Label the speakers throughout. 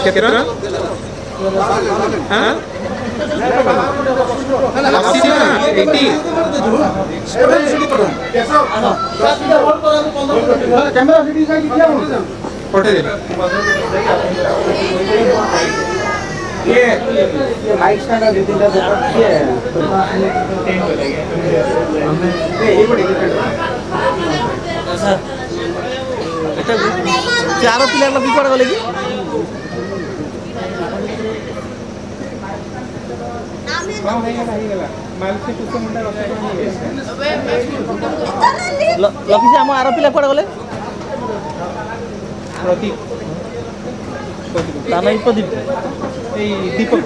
Speaker 1: कितना? हाँ 80 ना 80 पढ़े दे ये
Speaker 2: लाइट्स का दे दिला ये टेंट हो गया ये बड़ी सर এটা চার প্লেয়ার লাগি করে গলে কি লকিছে ଆମ ଆର ପିଲା କୁଆଡେ ଗଲେ
Speaker 1: प्रतीक
Speaker 2: ତା ନାଇଁ ପ୍ରଦୀପ
Speaker 1: এই দীপক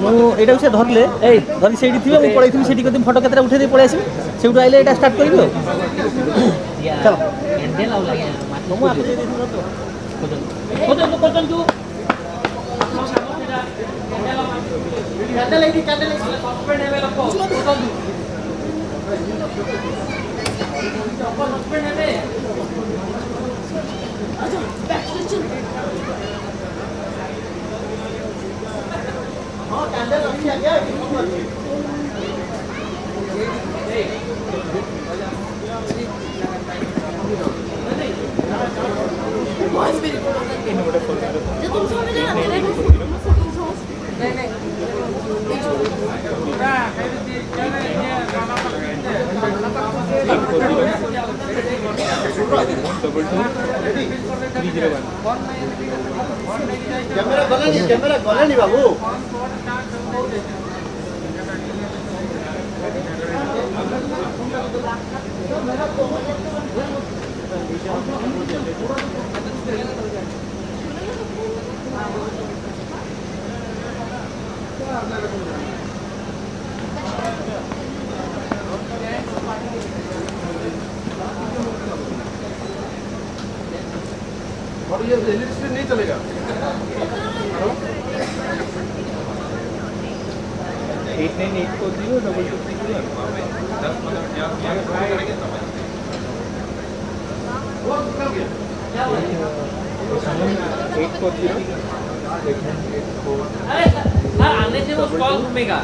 Speaker 2: ମୁଁ ଏଇଟାକୁ ସେ ଧରିଲେ ଏଇ ଧରି ସେଇଠି ଥିବେ ମୁଁ ପଳେଇଥିବି ସେଇଠି ଯଦି ଫଟୋ କେତେଟା ଉଠେଇ ଦେଇ ପଳେଇ ଆସିବି ସେଇଠୁ ଆଇଲେ ଏଇଟା ଷ୍ଟାର୍ଟ କରିବି ଆଉ ଚାଲ ମୁଁ ଆକୁ ଦେଇ ଦେଇଥିଲି ତ କୋଚନ୍ ତୁ ସସ୍ପେଣ୍ଡ ହେବେ ଲୋକ ସସ୍ପେଣ୍ଡ ହେବେ हाँ कैंडल अभी आ गया कैमरा गला नहीं बाबू और ये इलेक्ट्रिसिटी नहीं चलेगा
Speaker 1: 840
Speaker 2: आने से वो स्टॉल घूमेगा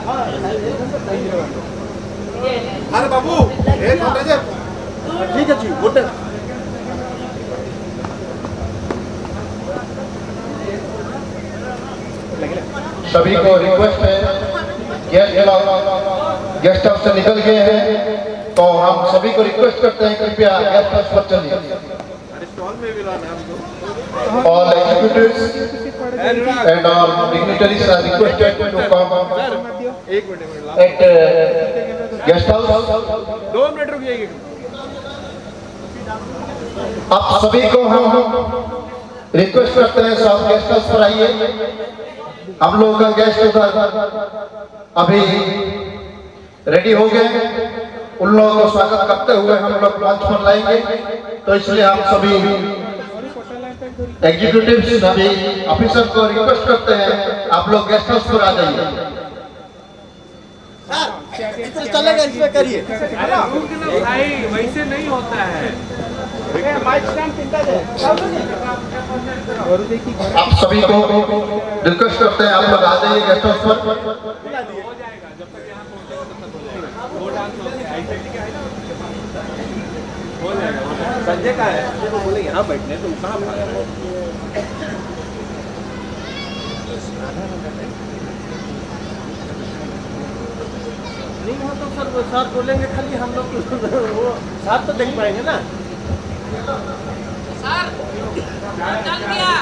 Speaker 3: अरे बाबू एक घंटा
Speaker 2: ठीक है जी गोटे
Speaker 3: सभी को रिक्वेस्ट है गेस्ट हाउस से निकल गए हैं तो हम सभी को रिक्वेस्ट करते हैं कृपया गेस्ट हाउस पर चलिए All executives and all dignitaries are requested to come at guest house.
Speaker 1: 2 minute रुक जाइए
Speaker 3: आप सभी को हम रिक्वेस्ट करते हैं सब गेस्ट हाउस पर आइए। हम लोग का गेस्ट उधर अभी रेडी हो गए, उन लोगों को स्वागत करते हुए हम लोग मंच पर लाएंगे। तो इसलिए हम सभी एग्जीक्यूटिव्स सभी ऑफिसर को रिक्वेस्ट करते हैं आप लोग गेस्ट हाउस पर आ जाइए।
Speaker 2: चलेगा इसमें करिए
Speaker 1: भाई वैसे नहीं होता है।
Speaker 3: आप सभी को रिक्वेस्ट करते हैं आप लोग आ जाइए गेस्ट हाउस पर।
Speaker 1: हो जाएगा संजय का है तो बोले यहाँ बैठने तुम कहाँ
Speaker 2: नहीं हो तो सर बोलेंगे खाली हम लोग वो साथ तो देख पाएंगे ना
Speaker 4: सर चल गया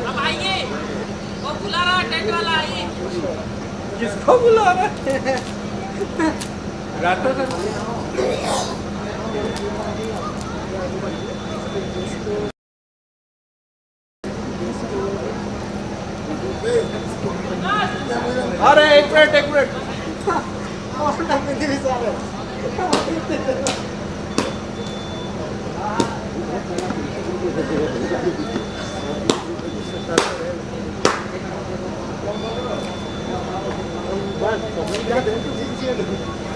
Speaker 4: अब आइए वो बुला रहा टेंट वाला आइए
Speaker 1: किसको बुला रहा है रातों तक
Speaker 2: अरे एक मिनट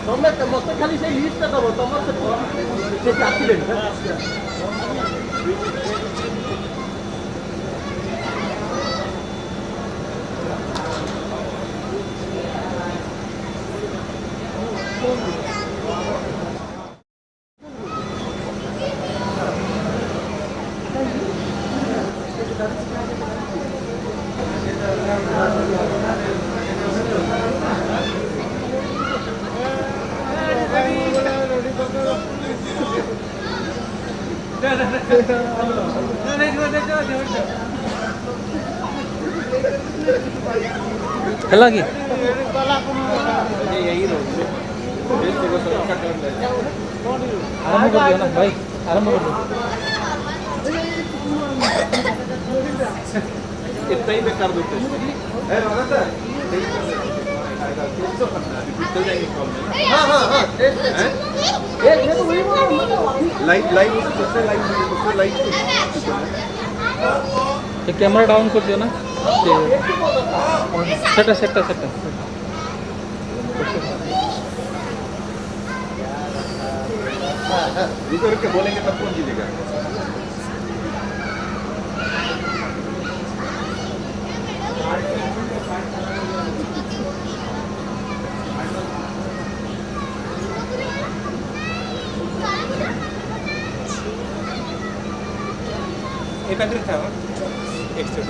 Speaker 2: ତମେ ମତେ ଖାଲି ସେଇ ଲିଷ୍ଟଟା ଦବ ତମର ସେ ଆସିଲେନି ହେଲା କି
Speaker 1: यही रहोगे
Speaker 2: ଆରମ୍ଭ କରିଦିଅ ନା ଭାଇ ଆରମ୍ଭ କରିଦିଅ
Speaker 1: इतना ही बेकार दो हाँ हाँ हाँ लाइट लाइट उससे लाइट
Speaker 2: ये कैमरा डाउन कर दियो ना सेटा सेटा सेटा
Speaker 1: रुको रुक के बोलेंगे तब कौन जीतेगा एकत्रित था एक से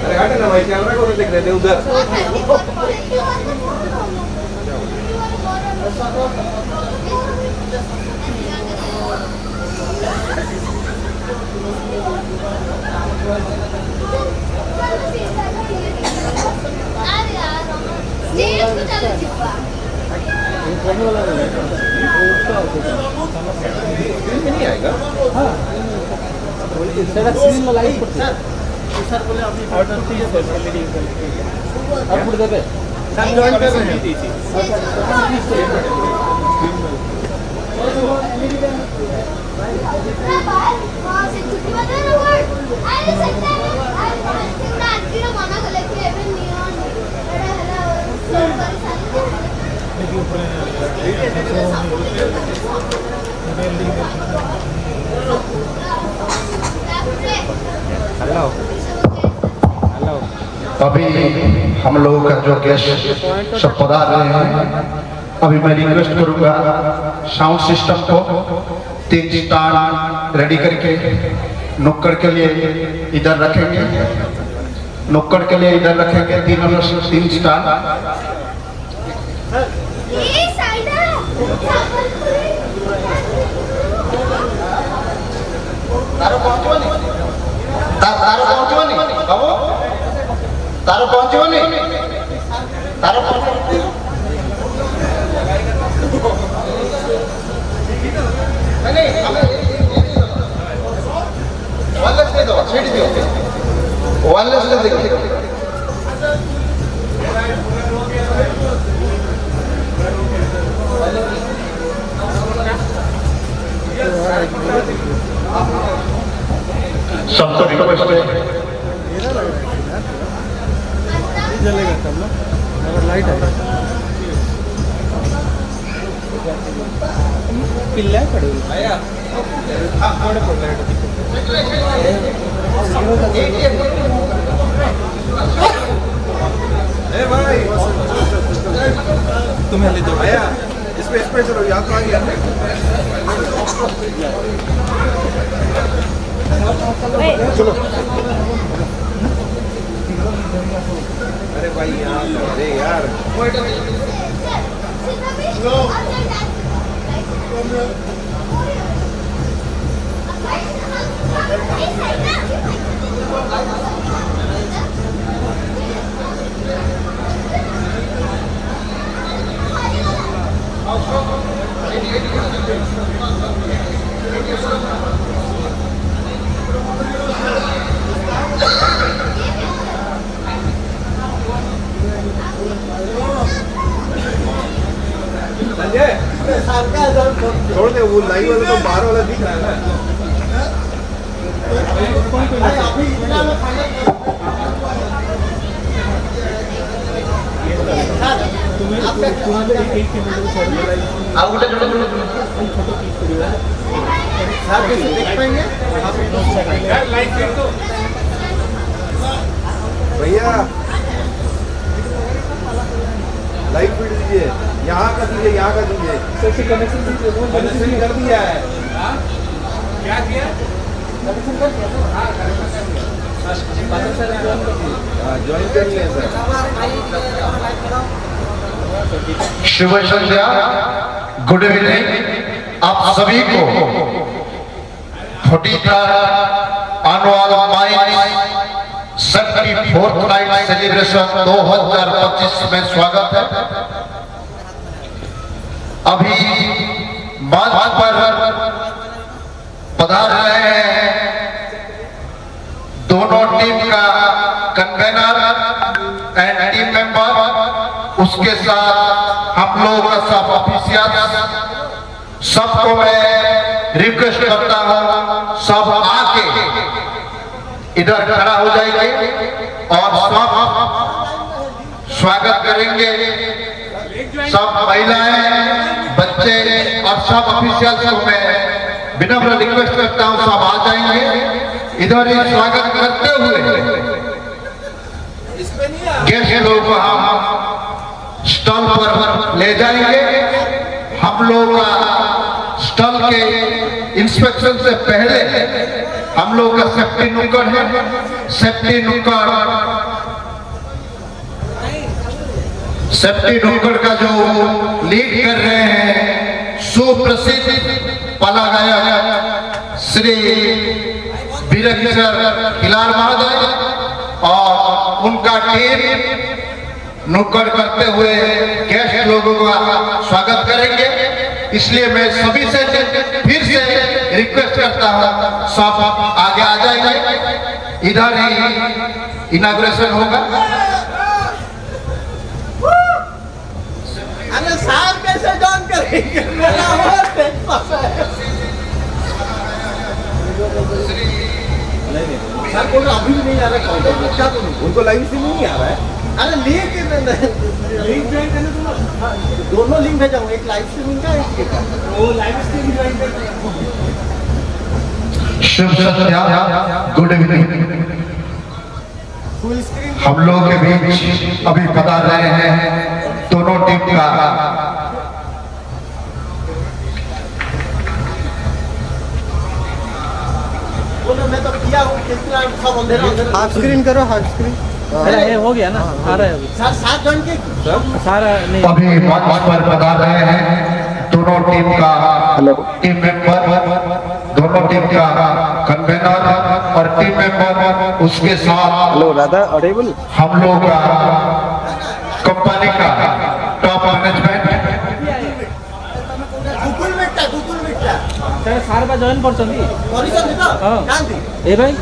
Speaker 1: अरे हट ना भाई कैमरा को देख रहे थे उधर नहीं आएगा
Speaker 2: हाँ सेटा स्क्रीन में लाइव करते
Speaker 1: सर बोले अभी ऑर्डर चाहिए तो
Speaker 2: अब बुड़ देबे
Speaker 1: सर जॉइन कर रहे हैं हेलो हेलो
Speaker 3: अभी हम लोगों का जो गेस्ट सब पधार रहे हैं अभी मैं रिक्वेस्ट करूंगा साउंड सिस्टम को 3 स्टार रेडी करके नुक्कड़ के लिए इधर रखेंगे नुक्कड़ के लिए इधर रखेंगे 3 स्टार तारो पहुंचवनी बाबू तारो पहुंचवनी तारो नहीं हमें वायरलेस दे दो सीट दियो वायरलेस दे दो सबको रिक्वेस्ट है
Speaker 2: जलेगा तब ना अगर लाइट है पिल्ला पड़ेगा
Speaker 1: आया हां थोड़े पड़ रहे हैं भाई तुम्हें ले दो भैया इस पे चलो याद तो आ गया चलो अरे भाई यार अरे यार छोड़ दे वो लाइव वाला तो बाहर वाला दिख रहा है भैया लाइव फीड दीजिए यहाँ का दीजिए यहाँ का दीजिए कनेक्शन कर दिया है क्या किया ज्वाइन कर लिया सर
Speaker 3: शुभ संध्या गुड इवनिंग आप सभी को 43rd annual mind 74th night celebration 2025 में स्वागत है। अभी मंच पर पधार रहे हैं दोनों टीम का कन्वेनर एंड टीम मेंबर, उसके साथ हम लोग का सब ऑफिशियल, सबको मैं रिक्वेस्ट करता हूं सब आके इधर खड़ा हो जाएंगे और सब स्वागत करेंगे। सब महिलाएं, बच्चे और सब ऑफिशियल्स को मैं विनम्र रिक्वेस्ट करता हूं सब आ जाएंगे इधर ही स्वागत करते हुए गेस्ट लोग को हम स्टॉल पर ले जाएंगे। हम लोग स्टॉल के इंस्पेक्शन से पहले हम लोग का सेफ्टी नुक्कड़ है, सेफ्टी नुक्कड़ का जो लीड कर रहे हैं सुप्रसिद्ध पाला गायक श्री वीरकिशोर खिलार महोदय और उनका टीम नुक्कड़ करते हुए गेस्ट लोगों का स्वागत करेंगे। इसलिए मैं सभी से फिर से रिक्वेस्ट करता हूं सब आगे आ जाएंगे, इधर ही इनॉग्रेशन होगा।
Speaker 2: अरे साहब कैसे जॉइन करेंगे, मेरा बहुत टेंशन है।
Speaker 1: सर बोल अभी भी नहीं आ रहा है, क्या करूं? उनको लाइव से नहीं आ रहा है।
Speaker 2: अरे लिंक ज्वाइन करने तो दोनों लिंक भेजाऊंगा, एक लाइव स्ट्रीमिंग का एक वो लाइव स्ट्रीमिंग ज्वाइन करना।
Speaker 3: शुभ संध्या गुड इवनिंग।
Speaker 2: फुल स्क्रीन
Speaker 3: हम लोग के बीच अभी पधार रहे हैं दोनों टीम का
Speaker 2: मैं तो किया हूँ, कितना सब अंधेरा
Speaker 5: हाफ स्क्रीन करो, हाफ स्क्रीन।
Speaker 2: अरे ये हो गया ना, आ रहा है अभी सर 7 जन के सारा नहीं।
Speaker 3: अभी मंच पर पधार रहे हैं दोनों टीम का टीम मेंबर, दोनों टीम का कन्वेनर और टीम मेंबर, उसके साथ
Speaker 5: हेलो राधा ऑडिबल।
Speaker 3: हम लोग का कंपनी का टॉप मैनेजमेंट
Speaker 2: सर सार बा जॉइन करछंती हां ए भाई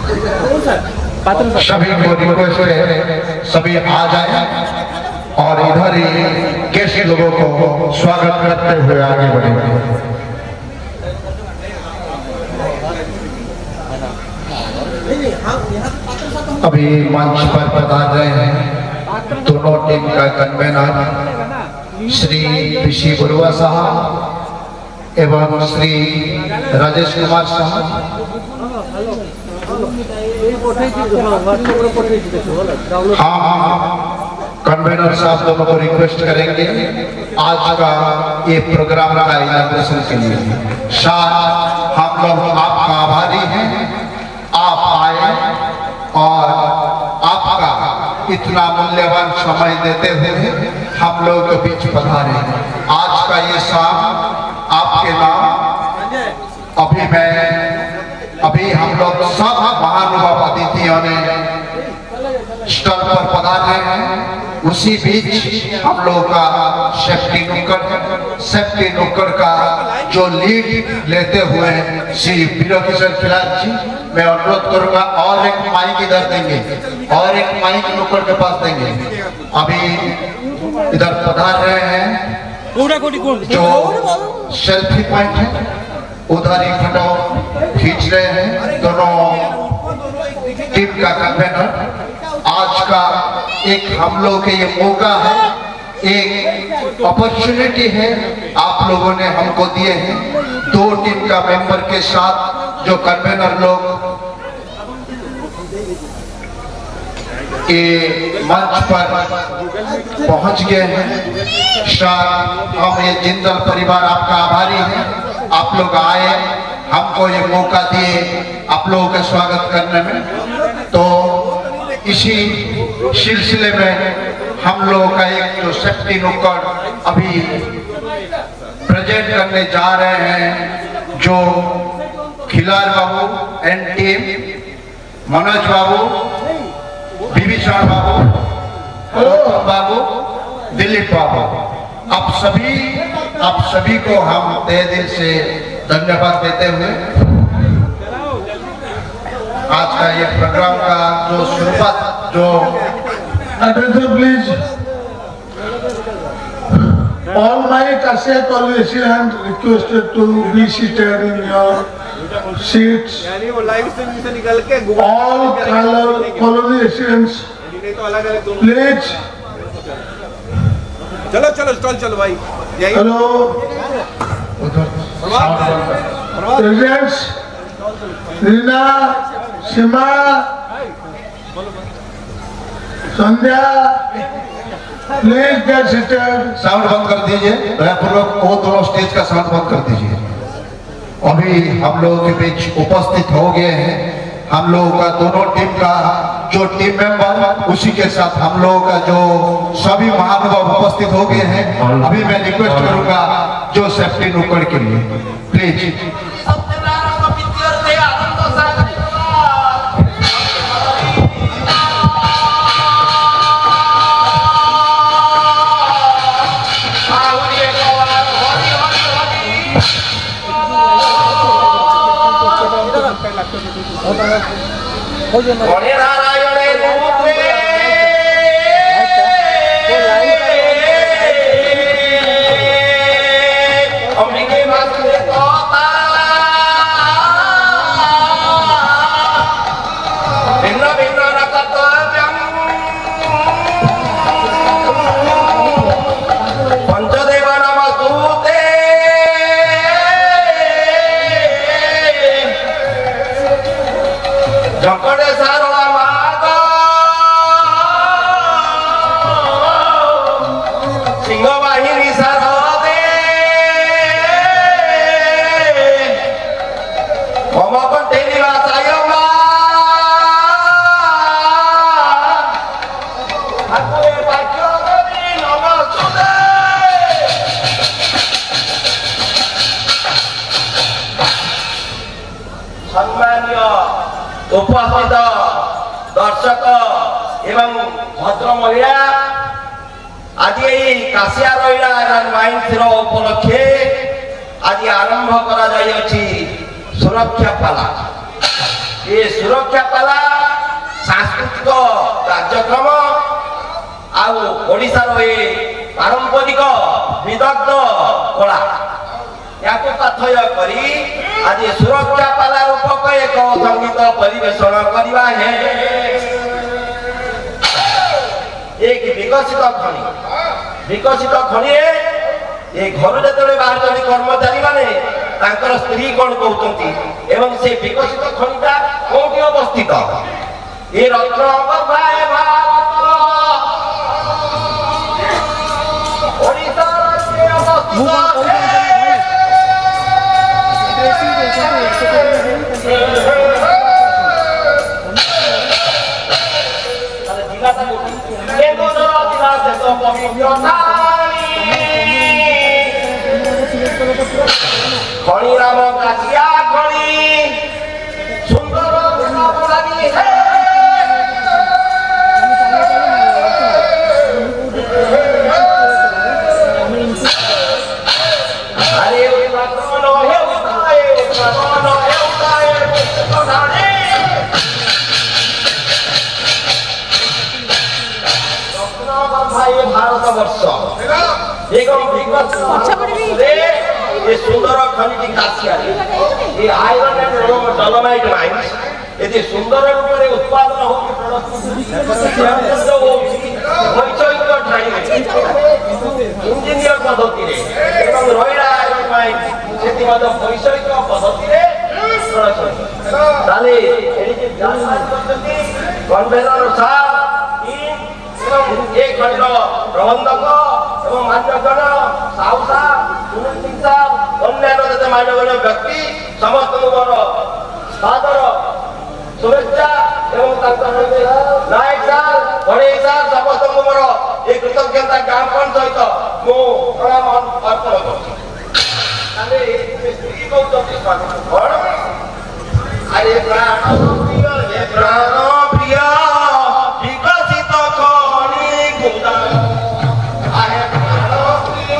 Speaker 2: कौन सर पात्र सर
Speaker 3: सभी को रिक्वेस्ट है सभी आ जाए और इधर ही गेस्ट लोगों को स्वागत करते हुए आगे बढ़ेंगे। अभी मंच पर पधार रहे हैं दोनों टीम का कन्वेनर श्री ऋषि बरुआ साहब एवं श्री राजेश कुमार साहब हाँ, कन्वेनर साहब दोनों को रिक्वेस्ट करेंगे आज का ये प्रोग्राम का इनॉग्रेशन के लिए। शाह हम लोग आपका आभारी हैं, आप आए और आपका इतना मूल्यवान समय देते हुए हम लोग के बीच पधारे। आज का ये शाम आपके नाम अभी हम लोग सब महानुभाव अतिथियों ने स्टॉल पर पधार रहे हैं। उसी बीच हम लोग का सेफ्टी नुक्कड़ का जो लीड लेते हुए श्री वीर किशोर खिलार जी, मैं अनुरोध करूंगा और एक माइक इधर देंगे और एक माइक नुक्कड़ के पास देंगे। अभी इधर पधार रहे हैं जो सेल्फी पॉइंट है, उधर ही फोटो खींच रहे हैं दोनों टीम का कन्वेनर। आज का एक हम लोग के ये मौका है, एक अपॉर्चुनिटी है आप लोगों ने हमको दिए हैं। दो टीम का मेंबर के साथ जो कन्वेनर लोग ये मंच पर पहुंच गए हैं। शायद हम ये जिंदल परिवार आपका आभारी है, आप लोग आए हमको ये मौका दिए आप लोगों का स्वागत करने में। तो इसी सिलसिले में हम लोगों का एक जो सेफ्टी नुक्कड़ अभी प्रेजेंट करने जा रहे हैं, जो खिलार बाबू एंड टीम, मनोज बाबू, विभीषण बाबू, दिलीप बाबू, आप सभी को हम तहे दिल से धन्यवाद देते हुए आज का ये प्रोग्राम का जो शुरुआत जो
Speaker 6: Attention please. All my cassette and requested to be seated in your seats.
Speaker 1: यानी वो लाइव स्ट्रीम से निकल के
Speaker 6: All colony residents, please.
Speaker 1: चलो स्टॉल चलो भाई।
Speaker 6: Hello, residents, Rina, Sima, Sandhya, please get seated.
Speaker 3: Sound बंद कर दीजिए दयापूर्वक, वो दोनों स्टेज का साउंड बंद कर दीजिए। अभी हम लोगों के बीच उपस्थित हो गए हैं हम लोगों का दोनों टीम का जो टीम मेंबर, उसी के साथ हम लोगों का जो सभी महानुभाव उपस्थित हो गए हैं। अभी मैं रिक्वेस्ट करूंगा जो सेफ्टी नुक्कड़ के लिए प्लीज।
Speaker 7: उपस्थित दर्शक एवं भद्र महिला, आज काशिया रईला माइंस उपलक्षे आज आरंभ कर सुरक्षा पाला। ये सुरक्षा पाला सांस्कृतिक कार्यक्रम आशार ये पारंपरिक विदग्ध कला या पाथय करी आज सुरक्षा पाला रूपक एक संगीत परिवेषण करवा है। एक विकसित खनि ये घर जो बाहर कर्मचारी माने स्त्री कौन कहते से विकसित खनिटा कौटी অবস্থিত এই রত্ন গর্ভায় ভারত ওড়িশা রাজ্যে অবস্থিত খনি রাম কাশিয়া খনি সুন্দর লাগি আরে উত্তরাখণ্ড হে উত্তরায় উত্তরাখণ্ড হে উত্তরায় উত্তরাখণ্ড ভাই ভারতবর্ষ এবং বিগত এই সুন্দর খনিটি কাশিয়ারে এই আয়রন এন্ড ডলোমাইট মাইন্স এতে সুন্দর রূপে উৎপাদন হচ্ছে বৈষয়িক ঠাইরে ইঞ্জিনিয়ার পদ্ধতিরে এবং রয়্যাল আয়রন মাইন্স সেটি ମଧ୍ୟ বৈষয়িক পদ্ধতিরে তাহলে এই যে জানমাল পদ্ধতি কনভেনর সার এই খনির প্রবন্ধক এবং মান্যগণ সাউসা সুনীল অন্যান্য যাতে মান্যগণ ব্যক্তি ସମସ୍ତଙ୍କୁ ମୋର ସାଦର শুভেচ্ছা এবং তাଙ୍କର নায়ক ସାର୍ ବଡ଼େଇ ସାର୍ ସମସ୍ତଙ୍କୁ ମୋର এই କୃତଜ୍ଞତା ଜ୍ଞାପନ ସହିତ ମୁଁ ପ୍ରଣାମ ଅର୍ପଣ କରୁଛି। ତାହେଲେ ସ୍ତ୍ରୀ କହୁଛନ୍ତି କଣ ଆରେ ପ୍ରାଣ ପ୍ରିୟ ହେ ପ୍ରାଣ ପ୍ରିୟ ବିକଶିତ ଖଣି ଗୁଦା ଆହେ ପ୍ରାଣ ପ୍ରିୟ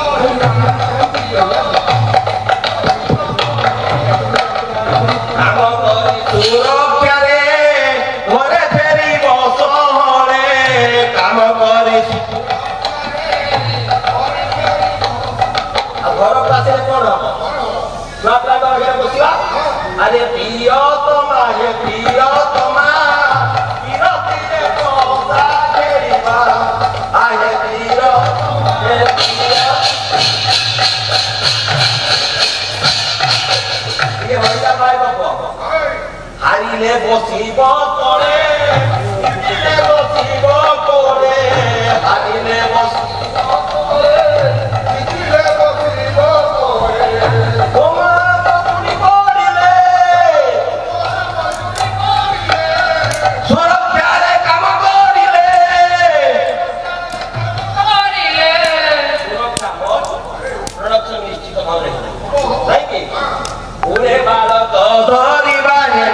Speaker 7: କାମ କରି ସୁରକ୍ଷାରେ ଘରେ ଫେରିବ ସହଳେ କାମ କରି ଘର ପାଖରେ କଣ ଛୁଆ ପିଲା ଘରେ ବସିବା ଆରେ ପ୍ରିୟତମା ହେ ପ୍ରିୟତମା ବିରତିରେ ପଦା ଫେରିବା ଆହେ ପ୍ରିୟ ହେ ପ୍ରିୟ ଇଏ ହଇଲା ଭାଇ ବାପ হারিলে বসিব তলে জিতিলে বসিব কোলে হারিলে বসিব তলে জিতিলে বসিব কোলে তোমার মনি করিলে সুরক্ষারে কাম করিলে সুরক্ষা প্রোডাকশন নিশ্চিত ভাবে তাই কি ওরে বালক ধরিবারে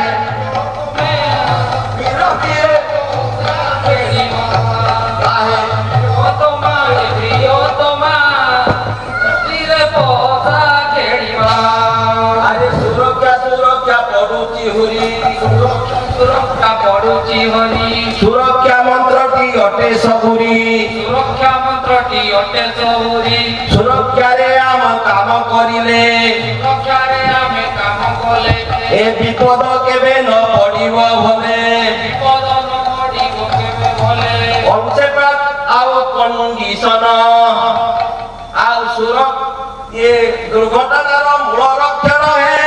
Speaker 7: সুরক্ষা মন্ত্রটি অটে সবুরি
Speaker 4: সুরক্ষা মন্ত্রটি অটে সবুরি
Speaker 7: সুরক্ষারে আম কাম করিলে
Speaker 4: সুরক্ষারে আমি কাম কলে
Speaker 7: এ বিপদ কেবে ন পড়িব ভলে
Speaker 4: বিপদ ন পড়িব কেবে ভলে
Speaker 7: কনসেপ্ট আউ কন্ডিশন আউ এ দুর্ঘটনার মূল লক্ষণ হে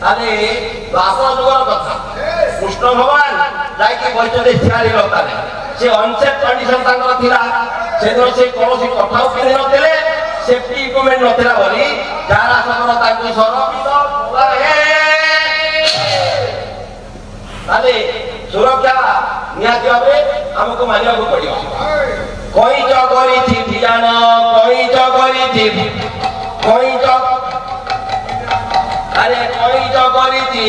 Speaker 7: আরে দ্বাপর যুগর কথা কৃষ্ণ ভগবান যাইকি বৈষ্ণবে ছিয়াড়ি লতারে সে অনসেফ কন্ডিশন তাঙ্কর থিলা সেদিন সে কৌশি কঠাও কিনে নথিলে সেফটি ইকুইপমেন্ট নথিলা বলি যারা সকল তাঙ্কু সরবিত পুরা হে তাহলে সুরক্ষা নিহাতি ভাবে আমাকে মানিବାକୁ পড়িব কইচ করিছি ধিয়ান কইচ করিছি কইচ আরে কইচ করিছি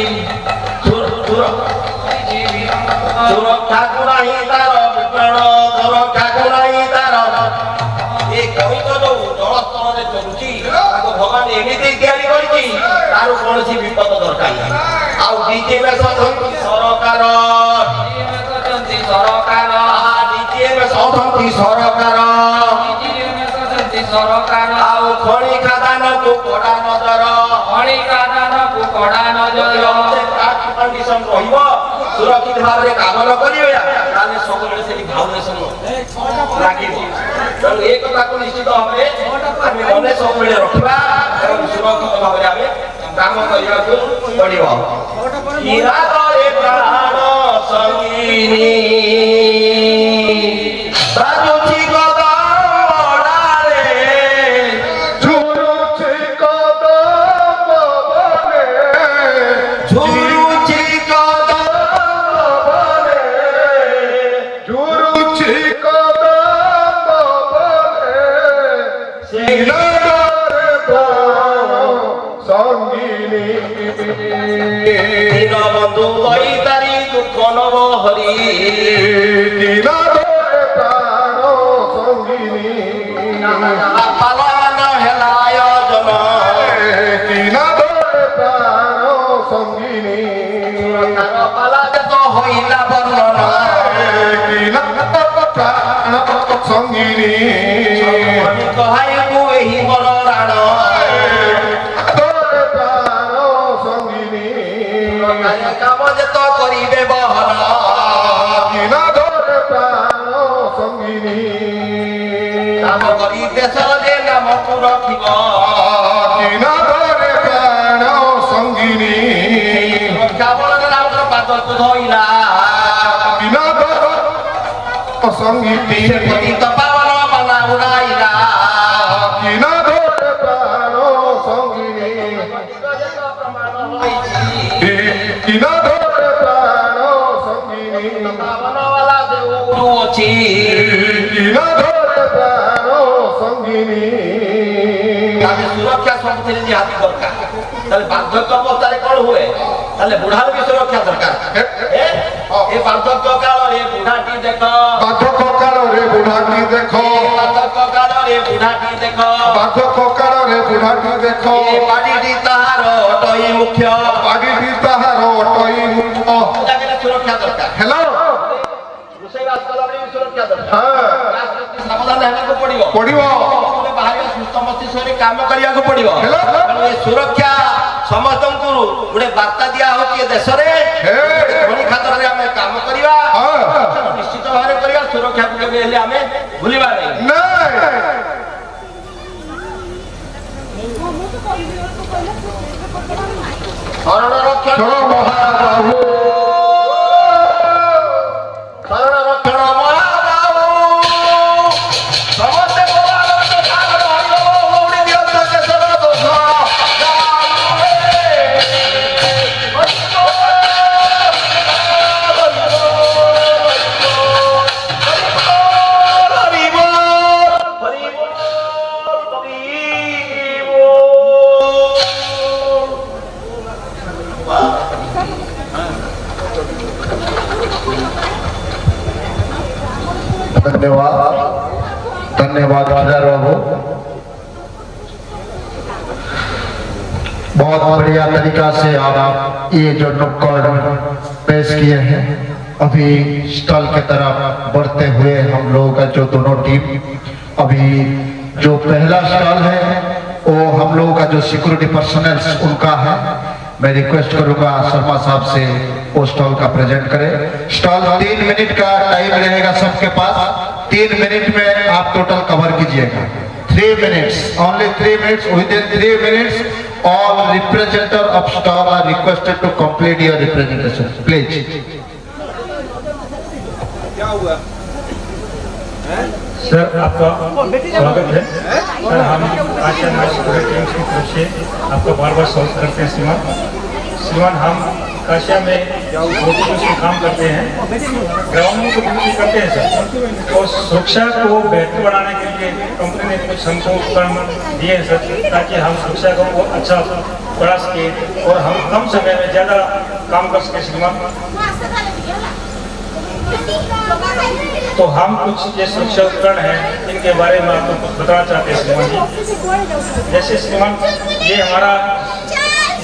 Speaker 7: সুরক্ষা কুনাহি তার বিপ্রাণ সুরক্ষা কুনাহি তার এই কইচ ଯୋଉ ଜଳସ୍ତରରେ ଚଲୁଛି ତାକୁ ଭଗବାନ ଏମିତି ତିଆରି କରିଛି ତାର କୌଣସି ବିପଦ ଦରକାର ନାହିଁ ଆଉ ଡିଜିଏମଏସ୍ ଅଛନ୍ତି ସରକାର ଡିଜିଏମଏସ୍ ଅଛନ୍ତି ସରକାର ଆଉ ଖଣି ଖାଦାନକୁ କଡ଼ା ନଜର କଣ୍ଡିସନ ରହିବ ସୁରକ୍ଷିତ ଭାବରେ କାମ ନ କରିବେ ତାହେଲେ ସବୁବେଳେ ସେଠି ଭାଉଲେସନ ଲାଗିବ ତେଣୁ ଏ କଥାକୁ ନିଶ୍ଚିତ ଭାବରେ ଆମେ ମନେ ସବୁବେଳେ ରଖିବା ଏବଂ ସୁରକ୍ଷିତ ଭାବରେ ଆମେ काम କରିବାକୁ ପଡ଼ିବ। ଇରାଦରେ ପ୍ରାଣ ସଙ୍ଗିନୀ ବାଜୁଛି କଦମ୍ବଡ଼ାରେ
Speaker 3: ঝুরুছি কদম বনে
Speaker 7: ঝুরুଛି কদম
Speaker 3: বনে ঝুরুছি কদম বনে
Speaker 7: সেই
Speaker 3: দিনরে প্রাণ সঙ্গিনী
Speaker 7: দীনবন্ধু দৈতারি দুঃখ নব হরি
Speaker 3: দিনরে প্রাণ সঙ্গিনী
Speaker 7: পালন ହେଲା ଆୟୋଜନ
Speaker 3: দিনরে প্রাণ সঙ্গিনী
Speaker 7: ତାର ପାଲା ଯେତ ହୋଇଲା ବର୍ଣ୍ଣନ
Speaker 3: প্রাণ সঙ্গিনী
Speaker 7: କହାଇକୁ ଏହି ମୋର ରାଣ
Speaker 3: তোরে প্রাণ সঙ্গিনী
Speaker 7: କାମ ଯେତ କରିବେ ବହନ
Speaker 3: কিনা ধরে প্রাণ সঙ্গিনী
Speaker 7: କାମ କରି ଦେଶର ଯେ ନାମକୁ ରଖିବ
Speaker 3: কিনা ধরে প্রাণ সঙ্গিনী
Speaker 7: ରକ୍ଷା ବଳରେ ରାମର ପାଦକୁ ଧଇଲା
Speaker 3: কিনা ধরে সঙ্গিনী
Speaker 7: ସେ ପତିତ ପାବନ ବାନା ଉଡ଼ାଇଲା
Speaker 3: কিনা ধরে প্রাণ সঙ্গিনী কিনা ধরে প্রাণ সঙ্গিনী
Speaker 7: ପାବନ ବାଲା ଦେଉରୁ ଅଛି
Speaker 3: কিনা ধরে প্রাণ সঙ্গিনী
Speaker 7: ତାହେଲେ ସୁରକ୍ଷା ସବୁଥିରେ ନିହାତି ଦରକାର। ତାହେଲେ ବାର୍ଦ୍ଧକ୍ୟ ଅବସ୍ଥାରେ କଣ ହୁଏ? ତାହେଲେ ବୁଢାର ବି ସୁରକ୍ଷା ଦରକାର। ଏ ବାର୍ଦ୍ଧକ୍ୟ କାଳରେ ବୁଢାଟି ଦେଖ
Speaker 3: বার্ধক্য কাଳରେ বুঢ়াটি দেখ
Speaker 7: ବାର୍ଦ୍ଧକ୍ୟ କାଳରେ ବୁଢାଟି ଦେଖ
Speaker 3: বার্ধক্য কাଳରେ বুঢ়াটি দেখ
Speaker 7: ଏ ବାଡିଟି ତାହାର ଅଟଇ ମୁଖ୍ୟ
Speaker 3: বাড়িটি তাহার অটই মুখ
Speaker 7: ଜାଗାରେ ସୁରକ୍ଷା ଦରକାର।
Speaker 3: হ্যালো
Speaker 7: ରୋଷେଇବାସ କଲାବେଳେ ବି ସୁରକ୍ଷା ଦରକାର।
Speaker 3: হ্যাঁ
Speaker 7: ସାବଧାନ ହେବାକୁ ପଡିବ।
Speaker 3: ପଡିବ
Speaker 7: ବାହାରିବା ସୁସ୍ଥ ମସ୍ତିଷ୍କରେ କାମ କରିବାକୁ ପଡିବ।
Speaker 3: ହେଲା।
Speaker 7: ତେଣୁ ଏ ସୁରକ୍ଷା ସମସ୍ତଙ୍କୁ ଗୋଟେ ବାର୍ତ୍ତା ଦିଆ ହଉଛି ଏ ଦେଶରେ ଖଣି ଖାତରେ ଆମେ କାମ କରିବା ନିଶ୍ଚିତ ଭାବରେ କରିବା ସୁରକ୍ଷାକୁ କେବେ ହେଲେ ଆମେ ଭୁଲିବା ନାହିଁ।
Speaker 3: নাই
Speaker 7: ଶରଣ ରକ୍ଷଣ
Speaker 3: চলো মহাবাহু
Speaker 7: ଶରଣ ରକ୍ଷଣ ମହାବାହୁ ସମସ୍ତେ ଉଡ଼ି ଦିଅନ୍ତୁ ଦେଶର ଦୋଷ
Speaker 3: धन्यवाद धन्यवाद राजा बाबू बहुत बढ़िया तरीका से आप ये जो नुक्कड़ पेश किए हैं अभी स्टॉल की तरफ बढ़ते हुए हम लोगों का जो दोनों टीम अभी जो पहला स्टॉल है वो हम लोगों का जो सिक्योरिटी पर्सनल उनका है। मैं रिक्वेस्ट करूंगा शर्मा साहब से वो स्टॉल का प्रेजेंट करें। स्टॉल 3 मिनट का टाइम रहेगा सबके पास। 3 मिनट में आप टोटल कवर कीजिएगा। 3 minutes, only 3 minutes. Within 3 minutes, all representative of stall are requested to complete your representation. Please.
Speaker 1: क्या हुआ?
Speaker 8: सर आपका स्वागत है। सर हम आशा नागरिक टीम की तरफ से आपका बार बार स्वागत करते हैं श्रीमान हम काशिया में मोटिवेशन में काम करते हैं, ग्राउंड को ड्यूटी करते हैं सर। और सुरक्षा को बेहतर बनाने के लिए कंपनी ने कुछ हमको उपकरण दिए हैं सर, ताकि हम सुरक्षा को अच्छा बढ़ा सके और हम कम समय में ज़्यादा काम कर सके श्रीमान। तो हम कुछ ये सुरक्षा उपकरण हैं इनके बारे में आपको कुछ बताना चाहते हैं श्रीमान जी। जैसे श्रीमान ये हमारा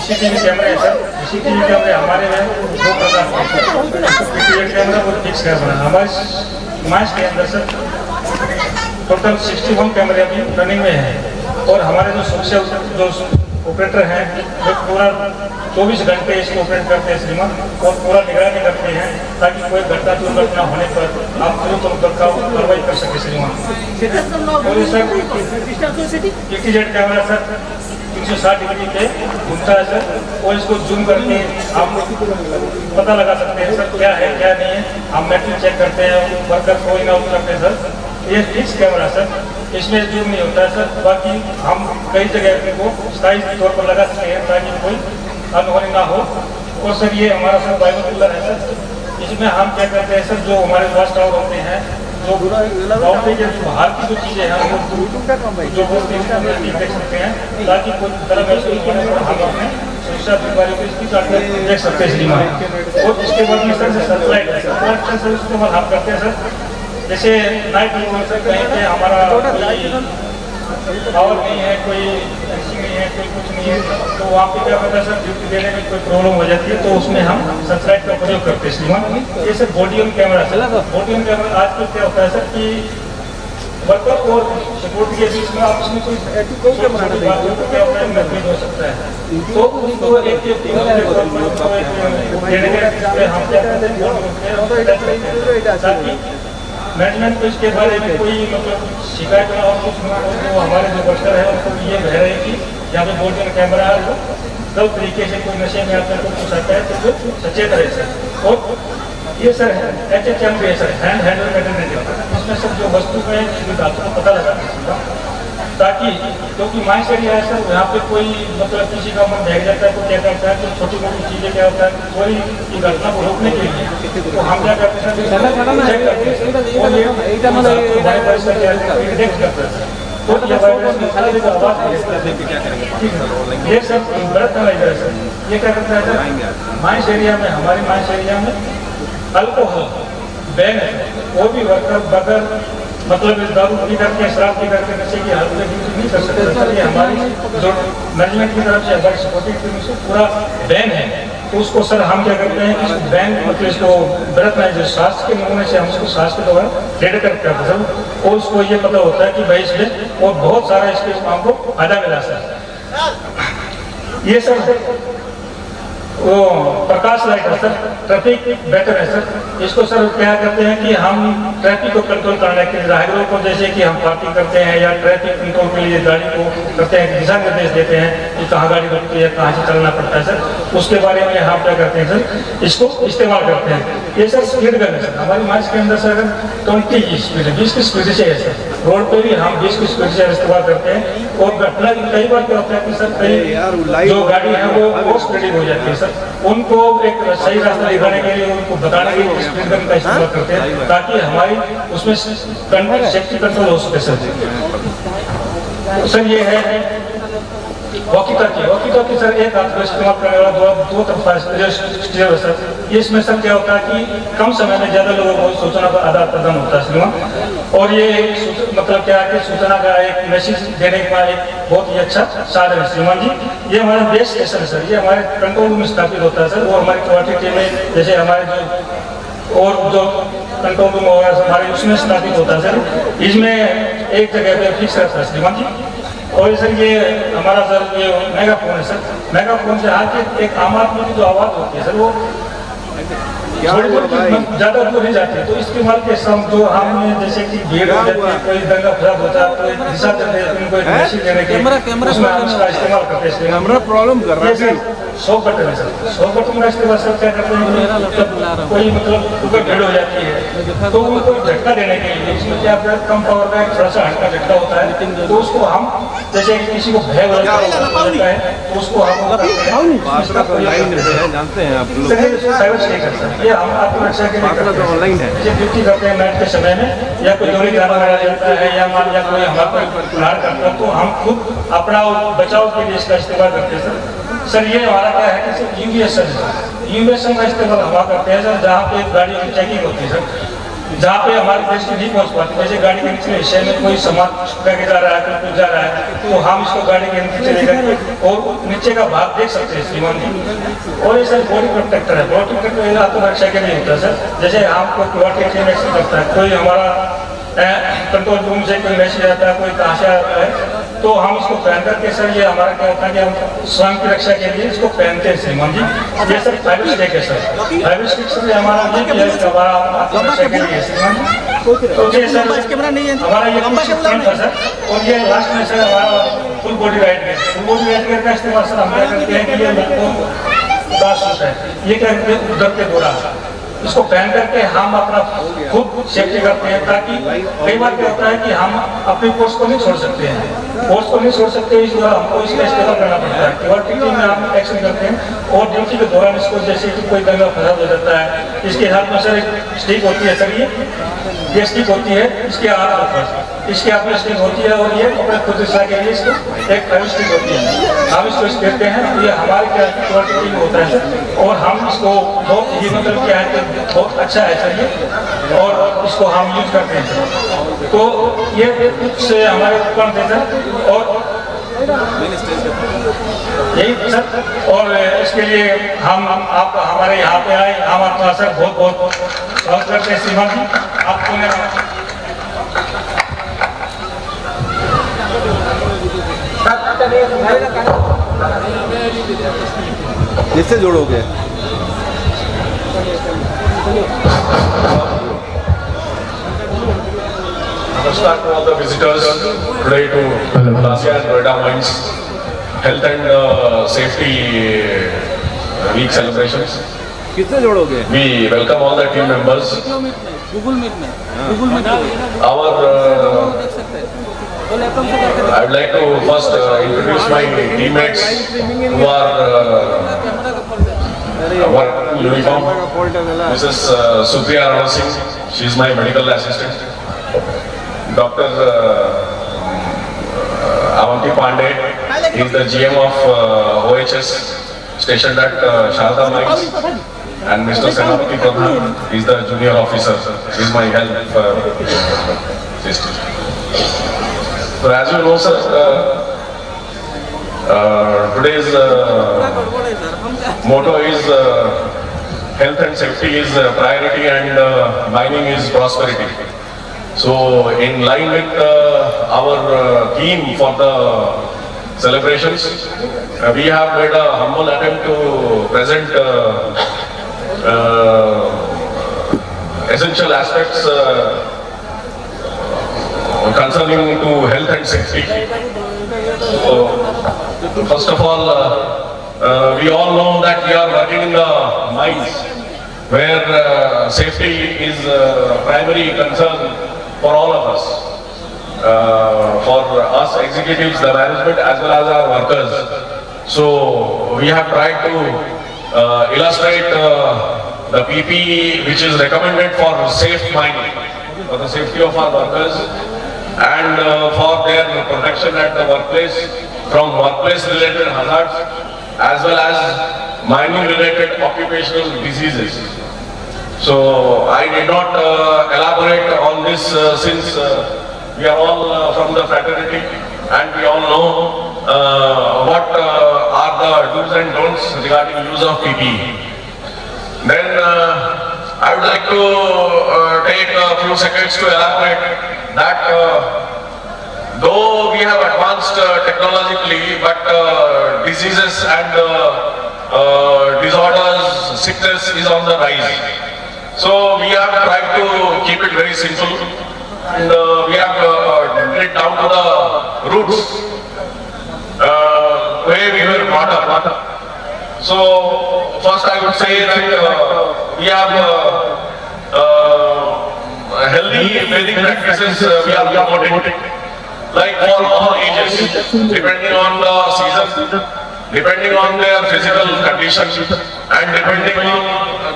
Speaker 8: सीसीटीवी कैमरे है सर। सीसीटीवी कैमरे हमारे में 2 प्रकार के हैं। कैमरा वो फिक्स कैमरा हमारे माइस के अंदर सर टोटल 61 कैमरे अभी रनिंग में है। और हमारे जो सुरक्षा जो ऑपरेटर हैं वो पूरा 24 घंटे इसको ऑपरेट करते हैं श्रीमान और पूरा निगरानी करते हैं ताकि कोई घटना दुर्घटना होने पर आप तुरंत कार्रवाई कर सके श्रीमान। और sir ETZ camera sir 360 degree पे घूमता है सर, और इसको जूम करके हम पता लगा सकते हैं सर क्या है क्या नहीं है। हम मेटल चेक करते हैं, वर्कर कोई ना करते हैं सर। ये फिक्स कैमरा सर, इसमें जूम नहीं होता है सर। बाकी हम कई जगह को स्थायी तौर पर लगा सकते हैं ताकि कोई अनहोनी ना हो। और सर ये हमारा सर बाइबल कूलर है सर, इसमें हम क्या करते हैं सर, जो हमारे वॉच टावर होते हैं, जो बाउंड्री के बाहर की जो चीज़ें हैं हम जो देख सकते हैं, ताकि कोई तरह महसूस होने पर हम अपने सुरक्षा बीमारियों को इसकी जाकर देख सकते हैं श्रीमान। और इसके बाद में सर सैटेलाइट का सर इस्तेमाल हम करते हैं सर। जैसे नाइट में सर कहीं पे हमारा पावर नहीं है, कोई ऐसी नहीं है, कोई कुछ नहीं है, तो वहाँ पे क्या होता है सर, ड्यूटी देने में कोई प्रॉब्लम हो जाती है, तो उसमें हम सैटेलाइट का प्रयोग करते हैं श्रीमान। ये sir body on camera sir, body on camera आजकल क्या होता है सर कि वर्कर और सिक्योरिटी के बीच में आप इसमें कोई कैमरा क्या होता है मैसेज हो सकता है, तो उसको एक ताकि मैनेजमेंट को इसके बारे में कोई मतलब शिकायत और कुछ ना हो, तो हमारे जो वर्कर है उनको ये कह रहे हैं कि यहाँ पे बोर्ड में कैमरा है, वो गलत तरीके से कोई नशे में आकर को कुछ आता है तो जो सचेत रहे सर। और ये सर HHM है सर, हैंड हैंडल मेटेरियल, इसमें सब जो वस्तु है धातु को पता लगा सकता, ताकि क्योंकि माइंड सेट है सर, यहाँ पे कोई मतलब किसी का मन बहक जाता है तो क्या करता है, तो छोटी मोटी चीज़ें क्या होता है, कोई घटना को रोकने के लिए तो हम क्या करते हैं चेक करते हैं, और ये डिटेक्ट करते हैं, तो ये वाइब्रेशन ये सब गलत है सर। ये क्या करता है सर, माइंस एरिया में, हमारे माइंस एरिया में अल्कोहल बैन है, वो भी वर्कर बगैर मतलब इस दारू पी करके शराब पी करके नशे की हालत में ड्यूटी नहीं कर सकते सर। ये हमारी जो मैनेजमेंट की तरफ से हमारी सपोर्टिंग टीम से पूरा बैन है, तो उसको सर हम क्या करते हैं कि बैन मतलब इसको बरतना है, जो सांस के नमूने से हम उसको सांस के दौरान डेट करते हैं सर, और उसको ये पता होता है कि भाई इसमें और बहुत सारा इसके काम को फायदा मिला सर। ये सर वो प्रकाश लाइट है सर, ट्रैफिक बेहतर है सर। इसको सर क्या करते हैं कि हम ट्रैफिक को कंट्रोल करने के लिए राहगीरों को, जैसे कि हम पार्किंग करते हैं या ट्रैफिक कंट्रोल के लिए गाड़ी को करते हैं, दिशा निर्देश देते हैं कि कहाँ गाड़ी रुकती है, कहाँ से चलना पड़ता है सर, उसके बारे में हम क्या करते हैं सर, इसको इस्तेमाल करते हैं। ये सर स्पीड गन है सर, हमारी माइंस के अंदर सर 20 की स्पीड है, 20 की स्पीड से है सर, रोड पे भी हम 20 की स्पीड से इस्तेमाल करते हैं। और घटना कई बार क्या होता है कि सर कई जो गाड़ी है वो स्पीडिंग हो जाती है सर, उनको एक सही रास्ता दिखाने के लिए, उनको बताने के लिए स्पीड गन का इस्तेमाल करते हैं, ताकि हमारी उसमें सेफ्टी कंट्रोल हो सके सर। ये है वॉकी टॉकी सर, एक हाथ को इस्तेमाल करने वाला दो तरफा स्टीयर है सर। इसमें सर क्या होता है कि कम समय में ज़्यादा लोगों को सूचना का आदान प्रदान होता है श्रीमान, और ये मतलब क्या है कि सूचना का एक मैसेज देने का एक बहुत ही अच्छा साधन है श्रीमान जी। ये हमारा बेस स्टेशन है सर, ये हमारे कंट्रोल रूम में स्थापित होता है सर, वो हमारी क्वार्टर में जैसे हमारे जो और जो कंट्रोल रूम होगा हमारे उसमें स्थापित होता है सर। इसमें एक जगह पे फिक्स रहता है श्रीमान जी। और सर ये हमारा सर ये मेगाफोन है सर, मेगाफोन से आके एक आम आदमी की जो आवाज़ होती है सर, वो ज़्यादा दूर नहीं जाती है, तो इस्तेमाल के सम जो हमने जैसे कि भीड़ हो जाती है, कोई दंगा फसाद होता है, कोई दिशा उनको एक मैसेज देने के उसमें हम इसका इस्तेमाल करते हैं।
Speaker 5: कैमरा प्रॉब्लम कर रहा है
Speaker 8: 100 बटन है सर, 100 बटन का इस्तेमाल सर क्या करते हैं, कोई मतलब ऊपर भीड़ हो जाती है तो उनको झटका देने के लिए इसमें क्या कम पावर का थोड़ा सा हल्का झटका होता है, तो उसको हम जैसे कि किसी को भय होता है तो उसको हम
Speaker 5: जानते हैं आप लोग,
Speaker 8: साइबर स्टेक है सर, ये हम आत्मरक्षा के लिए
Speaker 5: ऑनलाइन है।
Speaker 8: जैसे ड्यूटी करते हैं नाइट के समय में, या कोई चोरी जाना मारा जाता है, या मान लिया कोई हमारा उधार करता है, तो हम खुद अपना बचाव के लिए इसका इस्तेमाल करते हैं सर। ये हमारा क्या है कि सर यूएसएन का इस्तेमाल हमारा करते हैं सर, जहाँ पे गाड़ी की चेकिंग होती है सर, जहाँ पे हमारे देश की नहीं पहुँच पाती, जैसे गाड़ी के निचले हिस्से में कोई सामान करके जा रहा है, कोई कुछ जा रहा है, तो हम इसको गाड़ी के नीचे लेकर और नीचे का भाग देख सकते हैं श्रीमान जी। और ये सर बॉडी प्रोटेक्टर है, बॉडी प्रोटेक्टर आत्मरक्षा के लिए होता है सर। जैसे हमको क्वार्टर में करता है, कोई हमारा कंट्रोल रूम से कोई मैसेज आता है, कोई कहाँ से आता है, तो हम इसको पहन करके सर, ये हमारा क्या होता है कि हम स्वयं की रक्षा के लिए इसको पहनते हैं श्रीमान जी। ये सर फाइबर स्टिक है सर, फाइबर स्टिक से हमारा ये हमारा आत्मरक्षा के लिए श्रीमान जी। तो ये सर हमारा ये था सर, और ये लास्ट में सर हमारा full body right gear. Full body right gear का इस्तेमाल सर हम क्या करते हैं कि ये दास होता है, ये क्या करते हैं उधर पे घोड़ा, इसको पहन करके हम अपना खुद सेफ्टी करते हैं, ताकि कई बार क्या होता है कि हम अपनी पोस्ट को नहीं छोड़ सकते हैं, पोस्ट को नहीं छोड़ सकते, इस दौरान हमको इसका इस्तेमाल करना पड़ता है। केवल ड्यूटी में हम एक्शन करते हैं और ड्यूटी के दौरान इसको जैसे कि कोई दंगा फसाद हो जाता है, इसके हाथ में सर एक स्टिक होती है सर, ये स्टिक होती है इसके हाथ पर, इसके हाथ में स्टिक होती है और ये अपने खुद दिशा के लिए इसको एक फाइव स्टिक होती है, हम इसको देते हैं, ये हमारे क्या क्वालिटी में होता है और हम इसको बहुत, ये मतलब क्या है कि बहुत अच्छा है सर ये, और इसको हम यूज करते हैं सर। तो ये कुछ हमारे उपकरण थे सर और यही सर, और इसके लिए हम आप हमारे यहाँ पे आए, हम आपका सर बहुत बहुत स्वागत करते हैं श्रीमान जी आपको।
Speaker 1: जिससे जोड़ोगे
Speaker 5: Namaskar to all the visitors today to Malasia and Noida Mines Health and Safety Week celebrations.
Speaker 1: कितने जोड़ोगे?
Speaker 5: We welcome all the team members.
Speaker 2: Google Meet में
Speaker 5: I would like to first introduce my teammates who are working uniform. Mrs. Supriya Arana Singh, she is my medical assistant. Dr. Avanti Pandey, he is the GM of OHS stationed at Sharda Mines, and Mr. Senapati Pradhan, he is the junior officer. He is my health assistant. So as you know, sir, today's motto is health and safety is priority and mining is prosperity. So in line with our theme for the celebrations, we have made a humble attempt to present essential aspects concerning to health and safety. So, first of all, we all know that we are working in the mines where safety is primary concern for all of us. For us executives, the management as well as our workers. So we have tried to illustrate the PPE which is recommended for safe mining, for the safety of our workers and for their protection at the workplace from workplace related hazards as well as mining related occupational diseases. So I did not elaborate on this since we are all from the fraternity and we all know what are the do's and don'ts regarding use of PPE. Then I would like to take a few seconds to elaborate that though we have advanced technologically, but diseases and disorders, sickness is on the rise. So we have tried to keep it very simple and we have taken it down to the roots where we were brought up. So first I would say that we have healthy bathing practices we are promoting, like for all ages, depending on the season, depending on their physical conditions and depending on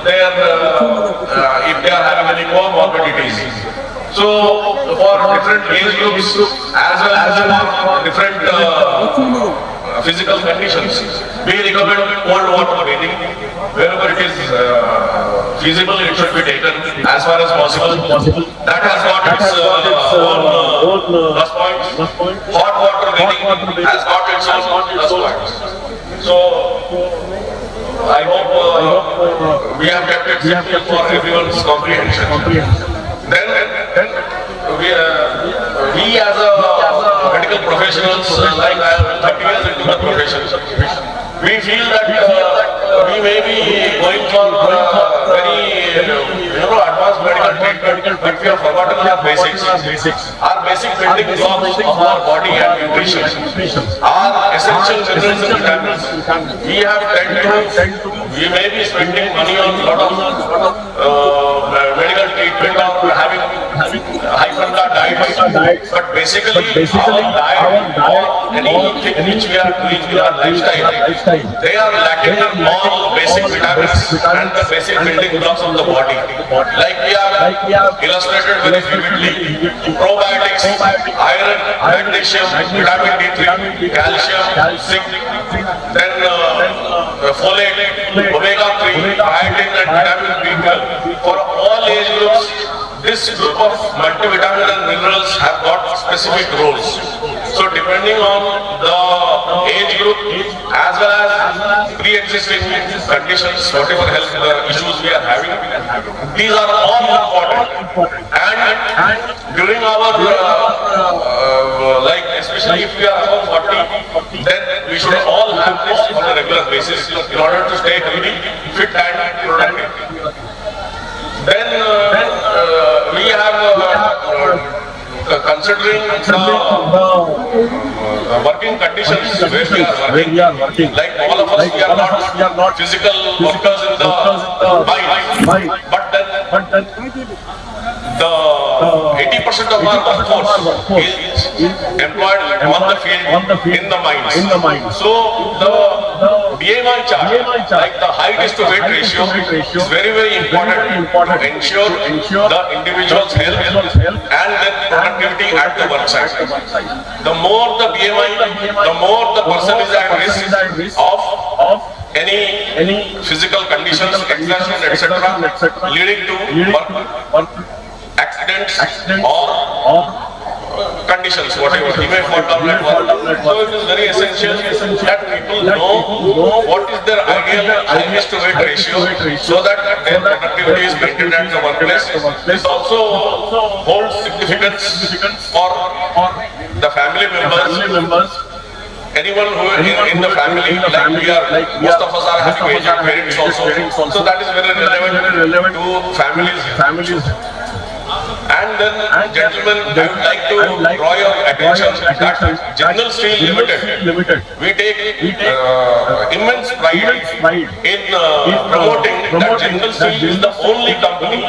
Speaker 5: their if they are having any comorbidities. So for different age groups as well as for different physical conditions, we recommend cold water bathing. Wherever it is feasible, it should be taken as far as possible. That has got its own plus points. Hot water bathing has got its own plus points. So I hope we have kept it simple for everyone's comprehension. Then we as a medical professionals, like I am 30 years into the profession, we feel that we may be going for very advanced medical treatment, but we have forgotten our basics. Our basic building blocks of our body and nutrition, our essential minerals and vitamins. We have we may be spending money on a lot of medical treatment or having high formula diets, but basically our diet or anything which we are doing in our lifestyle, they are lacking in all basic vitamins and the basic building blocks of the body. Like we have illustrated very vividly, probiotics, iron, magnesium, vitamin D3, calcium, zinc, then folate, omega-3, biotin and vitamin B12. For all age groups, this group of multivitamin and minerals have got specific roles. So depending on the age group as well as pre-existing conditions, whatever health issues we are having, these are all important. And during our especially if we are above 40, then we should all have this on a regular basis in order to stay healthy, fit and productive. Then we have considering the working conditions where we are working. Like all of us, we are not physical workers in the mine, but then the 80% of our workforce is employed on the field in the mines. So the BMI chart, like the height is to weight ratio, is very, very important to ensure the individual's health and then productivity at the work site. The more the BMI, the more the person is at risk of any physical conditions, exertion, etc., leading to work accidents or conditions, whatever. He may fall down at work. So it is very essential that people know what is their ideal height to weight ratio so that their productivity is maintained at the workplace. This also holds significance for the family members. Anyone who is in the family, like we are, most of us are having aged parents also. So that is very relevant to families. And then, gentlemen, I would like to draw your attention that Jindal Steel Limited, we take immense pride in promoting that Jindal Steel is the only company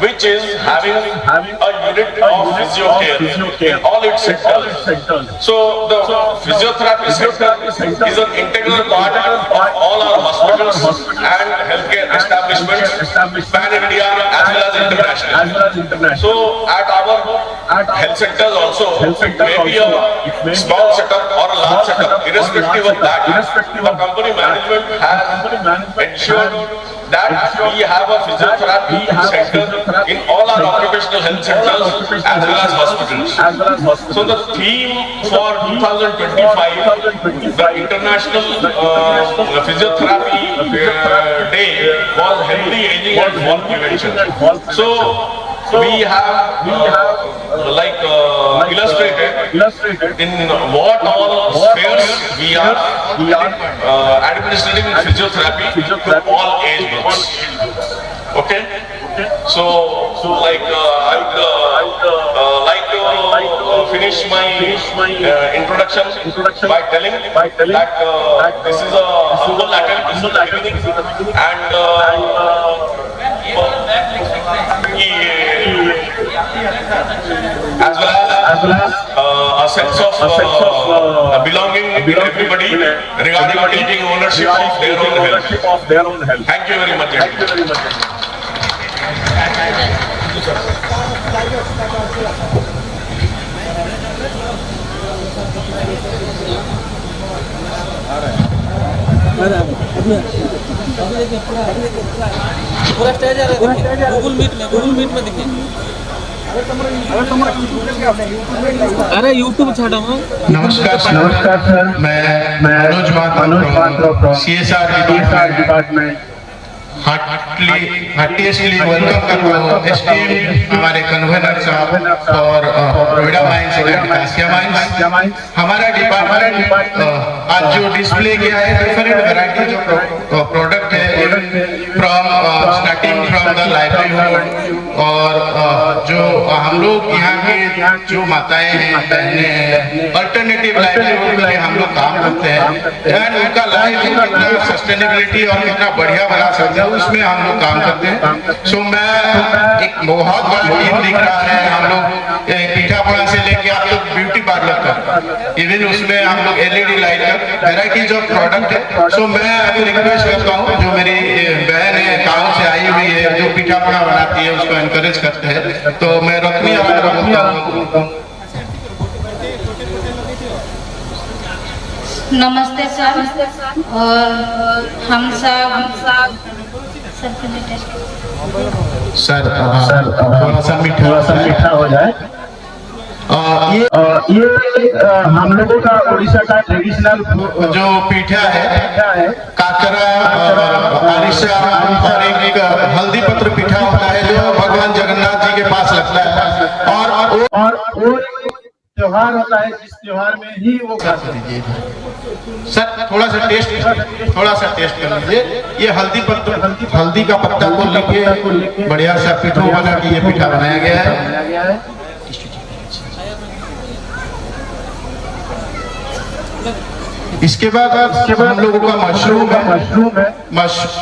Speaker 5: which is having a unit of physiocare in all its sectors. So the physiotherapy sector is an integral part of all our hospitals and healthcare establishments, pan-India as well as international. So at our health centers also, it may be a small setup or a large setup. Irrespective of that, the company management has ensured that we have a physiotherapy center in all our occupational health centers as well as hospitals. So the theme for 2025, the International Physiotherapy Day, was Healthy Aging and Fall Prevention. So we have illustrated in what all spheres we are administering physiotherapy to all age groups. Okay? So I would like to finish my introduction by telling that this is a humble attempt in the beginning, as well as a sense of belonging to everybody regarding taking ownership of their own health. Thank you very much.
Speaker 2: पूरा stage आ रहा है Google Meet में देखिए अरे YouTube छाड़ा हूँ।
Speaker 9: नमस्कार sir, मैं Manoj Mathur CSR department heartiestly welcome करता हूँ एस्टीम्ड हमारे कन्वीनर साहब और नोएडा माइंस और कासिया माइंस। हमारा डिपार्टमेंट आज जो डिस्प्ले किया है डिफरेंट वैरायटी जो प्रोडक्ट और जो हम लोग यहाँ के जो माताएं हैं, बहनें हैं, अल्टरनेटिव लाइवलीहुड के लिए हम लोग काम करते हैं एंड उनका लाइफ कितना सस्टेनेबिलिटी और कितना बढ़िया बना सकते हैं उसमें हम लोग काम करते हैं। सो मैं एक बहुत बड़ा टीम दिख रहा है, हम लोग पीठापुरा से लेके आप लोग ब्यूटी पार्लर तक, इवन उसमें हम लोग LED लाइट तक वेराइटीज ऑफ प्रोडक्ट है। सो मैं अभी रिक्वेस्ट करता हूँ जो मेरी बहन है गाँव से आई हुई है जो पीठापुरा बनाती है उसको एनकरेज करते हैं, तो मैं रत्नी
Speaker 10: नमस्ते सर। और हम सब
Speaker 9: सर थोड़ा सा मीठा हो जाए। ये हम लोगों का उड़ीसा का ट्रेडिशनल जो पीठा है, काकरा अरिशा और एक हल्दी पत्र पीठा होता है जो भगवान जगन्नाथ जी के पास लगता है और त्योहार होता है जिस त्योहार में ही वो खा दीजिए। सर थोड़ा सा टेस्ट कर लीजिए। ये हल्दी का पत्ता को लेके बढ़िया सा पीठा बना के ये पीठा बनाया गया है। इसके बाद हम लोगों का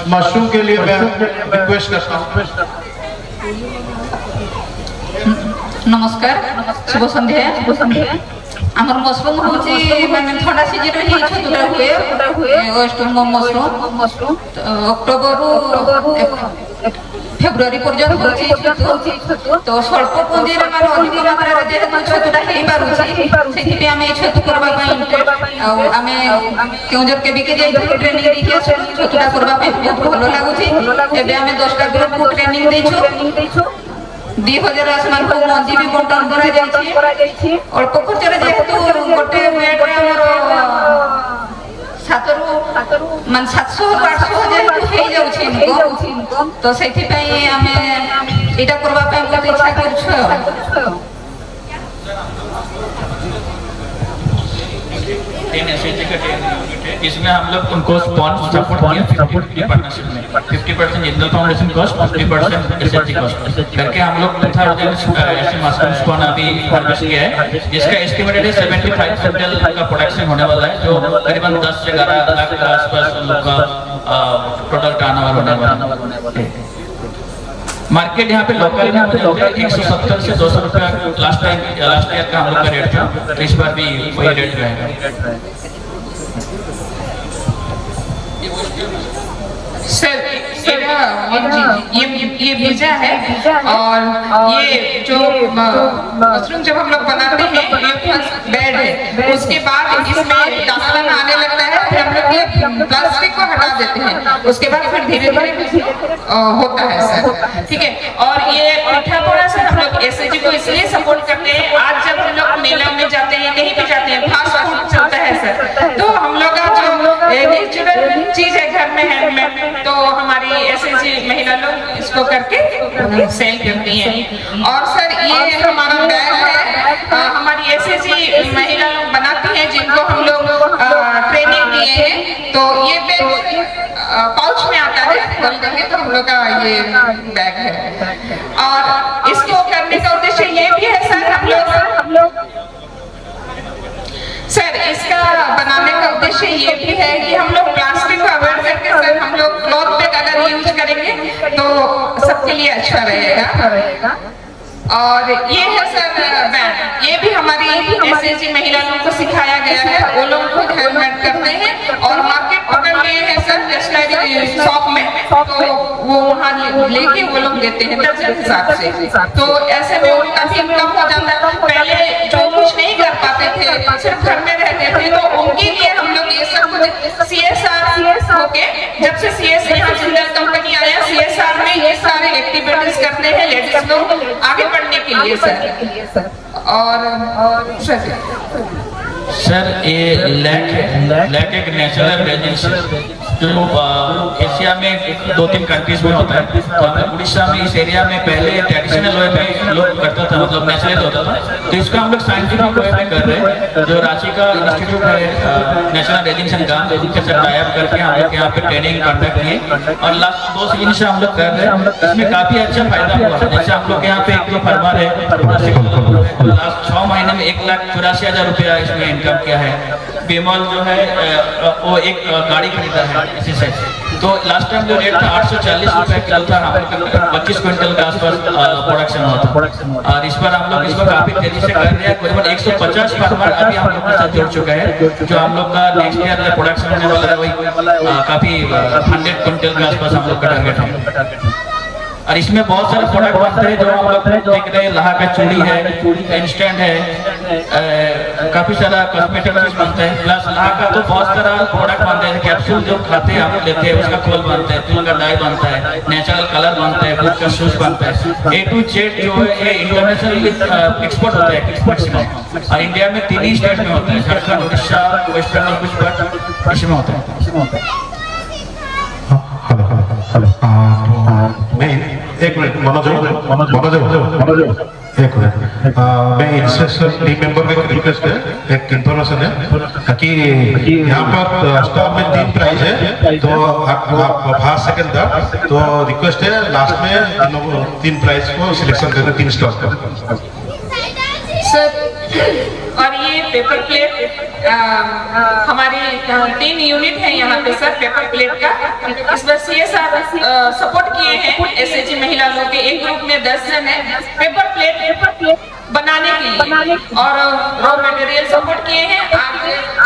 Speaker 9: मशरूम के लिए मैं रिक्वेस्ट करता हूँ।
Speaker 10: नमस्कार, शुभ संध्या। आमर मशरूम होची माने थोड़ा सीजन रे ही छतुरा हुए वेस्टर्न मशरूम अक्टोबर फेब्रुआरी पर्यंत होची छतु तो स्वल्प पुंजी रे माने अधिक मात्रा रे जेहे छतुरा हेई पारुची सेति आमे छतु करबा पई आमे केउजर के बिके जाई ट्रेनिंग देखिए छतुरा करबा पई बहुत भलो लागुची। एबे आमे 10टा ग्रुप को ट्रेनिंग देछु 2000 आसमान को मंदी भी बंटन करा जायछि अल्प खर्च रे जेहेतु गोटे बेड रे हमर 700 800 जेहेतु हेई जाउछि तो सेति पई आमे एटा करबा पई बहुत इच्छा करछु।
Speaker 11: इसमें हम लोग उनको स्पॉन्सर सपोर्ट किया पार्टनरशिप में 50% Jindal foundation cost 50% SHG cost करके हम लोग 2000 ऐसे मशरूम स्पॉन अभी हार्वेस्ट किया है जिसका एस्टिमेटेड है 75 क्विंटल का प्रोडक्शन होने वाला है जो करीबन 10 से 11 लाख के आसपास उन लोग का टोटल टर्नओवर होने वाला है। मार्केट यहाँ पे लोकल 170 से 200 रुपया लास्ट ईयर का हम लोग का रेट था, तो इस बार भी वही रेट रहेगा।
Speaker 4: सर ये वीजा है और ये जो मशरूम जब हम लोग बनाते हैं ये फर्स्ट बेड है, उसके बाद इसमें दाना आने लगता है, फिर हम लोग ये प्लास्टिक को हटा देते हैं, उसके बाद फिर धीरे धीरे होता है सर, ठीक है। और ये पीठापुरा से हम लोग SHG को इसलिए सपोर्ट करते हैं, आज जब हम लोग मेला में जाते हैं कहीं भी जाते हैं फास्ट फूड चलता है सर, तो हम लोग का जो नेचुरल चीज है घर में हैंडमेड, तो हमारी SHG महिला लोग इसको करके सेल करती हैं। और सर ये हमारा बैग है, हमारी SHG महिला लोग बनाती हैं जिनको हम लोग ट्रेनिंग दिए हैं, तो ये बैग पाउच में आता है खोल करके, तो हम लोग का ये बैग है। और इसको करने का उद्देश्य ये भी है सर हम लोग सर इसका बनाने का उद्देश्य ये भी है कि हम लोग प्लास्टिक को अवॉइड करके सर हम लोग क्लॉथ बैग अगर यूज करेंगे तो सबके लिए अच्छा रहेगा। और ये है सर बैंड, ये भी हमारी SHG महिला लोगों को सिखाया गया है, वो लोग खुद हैंडमेड करते हैं और मार्केट पकड़ लिए हैं सर स्टेशनरी शॉप में, तो वो वहाँ लेके वो लोग देते हैं दर्जन हिसाब से, तो ऐसे में उनका भी इनकम हो जाता है। पहले जो कुछ नहीं कर पाते थे सिर्फ घर में रहते थे, तो उनके लिए हम लोग ये सब कुछ CSR होके जब से CSR यहाँ जिंदल कंपनी आया CSR में ये सारे एक्टिविटीज करते हैं लेडीज लोग आगे बढ़ने के लिए सर। और सर
Speaker 11: ये लैक एक नेचुरल रेजिन जो एशिया में 2-3 कंट्रीज में होता है। तो हम उड़ीसा में इस एरिया में पहले ट्रेडिशनल वे में लोग करता था, मतलब नेचुरल होता था। तो इसको हम लोग साइंटिफिक वे में कर रहे हैं। जो रांची का इंस्टीट्यूट है नेशनल रेजिंग्स एंड गाम, उनके साथ टाई अप करके हम लोग यहाँ पे ट्रेनिंग कंडक्ट किए और लास्ट 2 सीजन से हम लोग कर रहे हैं। इसमें काफी अच्छा फायदा हुआ। जैसे हम लोग यहाँ पे एक 2 फार्मर है, लास्ट 6 महीने में 1,84,000 रुपया इसमें इनकम किया है। बेमल जो है वो एक गाड़ी खरीदा है इसी से। तो लास्ट टाइम जो रेट था 840 रुपए किलो था, हम लोग 25 क्विंटल के आसपास प्रोडक्शन हुआ था। और इस बार हम लोग इसको काफी तेजी से कर रहे हैं। करीबन 150 फार्मर अभी हम लोग के साथ जुड़ चुके हैं। जो हम लोग का नेक्स्ट ईयर प्रोडक्शन होने वाला है वही काफी 100 क्विंटल के आसपास हम लोग का टारगेट है। और इसमें बहुत सारे प्रोडक्ट बनते हैं जो हम लोग देख रहे हैं। लहा का चूड़ी है, इंस्टेंट है, काफी सारा कॉस्मेटिक चीज बनते हैं। प्लस लहा का तो बहुत सारा प्रोडक्ट बनते हैं। कैप्सूल जो खाते हैं हम लेते हैं उसका खोल बनता है, तिल का डाई बनता है, नेचुरल कलर बनता है, खुद का शूज बनता है। A to Z जो है ये इंटरनेशनल एक्सपोर्ट होता है मैक्सिमम। और इंडिया में 3 ही स्टेट में होता है, झारखंड, उड़ीसा, वेस्ट बंगाल, कुछ पार्ट इसमें होता है।
Speaker 9: मैं एक मिनट मनोज एक मिनट, मैं इंस्ट्रक्शन टीम मेंबर का एक रिक्वेस्ट है, एक इंफॉर्मेशन है कि यहाँ पर स्टॉक में 3 प्राइज है। तो आप फर्स्ट सेकंड था, तो रिक्वेस्ट है लास्ट में 3 प्राइज को सिलेक्शन करके 3 स्टॉक का
Speaker 4: सर। और ये पेपर प्लेट हमारी 3 यूनिट है यहाँ पे सर पेपर प्लेट का। इस बार CSR सपोर्ट किए हैं SHG महिला लोग के एक ग्रुप में 10 जन है पेपर प्लेट बनाने के लिए और रॉ मटेरियल सपोर्ट किए हैं। आज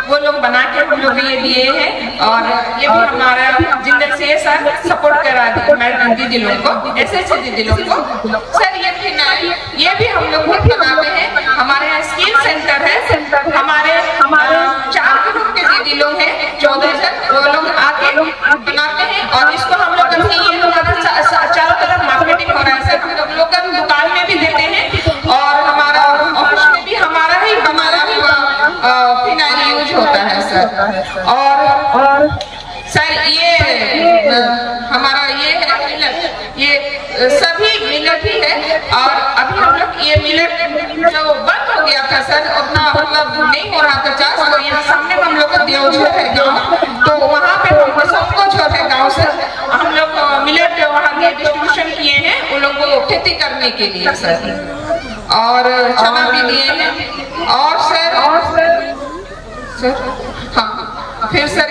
Speaker 4: वो लोग बना के हम लोग ये दिए हैं और ये भी हमारा जिंदल CSR सपोर्ट करा मैडम दीदी लोग को, SHG दीदी लोग को। सर ये भी हम लोग बनाते हैं। हमारे यहाँ स्किल सेंटर है, हमारे 4 ग्रुप के दीदी लोग हैं 14 जन, वो लोग आके बनाते हैं। और इसको हम लोग ये हमारा चारों तरफ मार्केटिंग हो रहा है सर। हम लोग दुकान में भी देते हैं और हमारा ऑफिस में भी हमारा ही बनाया हुआ फिनाइल यूज होता है सर। और सर ये हमारा ये है मिलट, ये सभी मिलट ही है। और अभी हम लोग ये मिलट जो बंद हो गया था सर, उतना मतलब नहीं हो रहा था चार्ज, तो यहाँ सामने हम लोग का देवझर है गाँव, तो वहाँ पे हमको सबको जो है गाँव से हम लोग मिलट वहाँ के डिस्ट्रीब्यूशन किए हैं उन लोगों को खेती करने के लिए सर। और चना भी दिए हैं। और सर हाँ फिर सर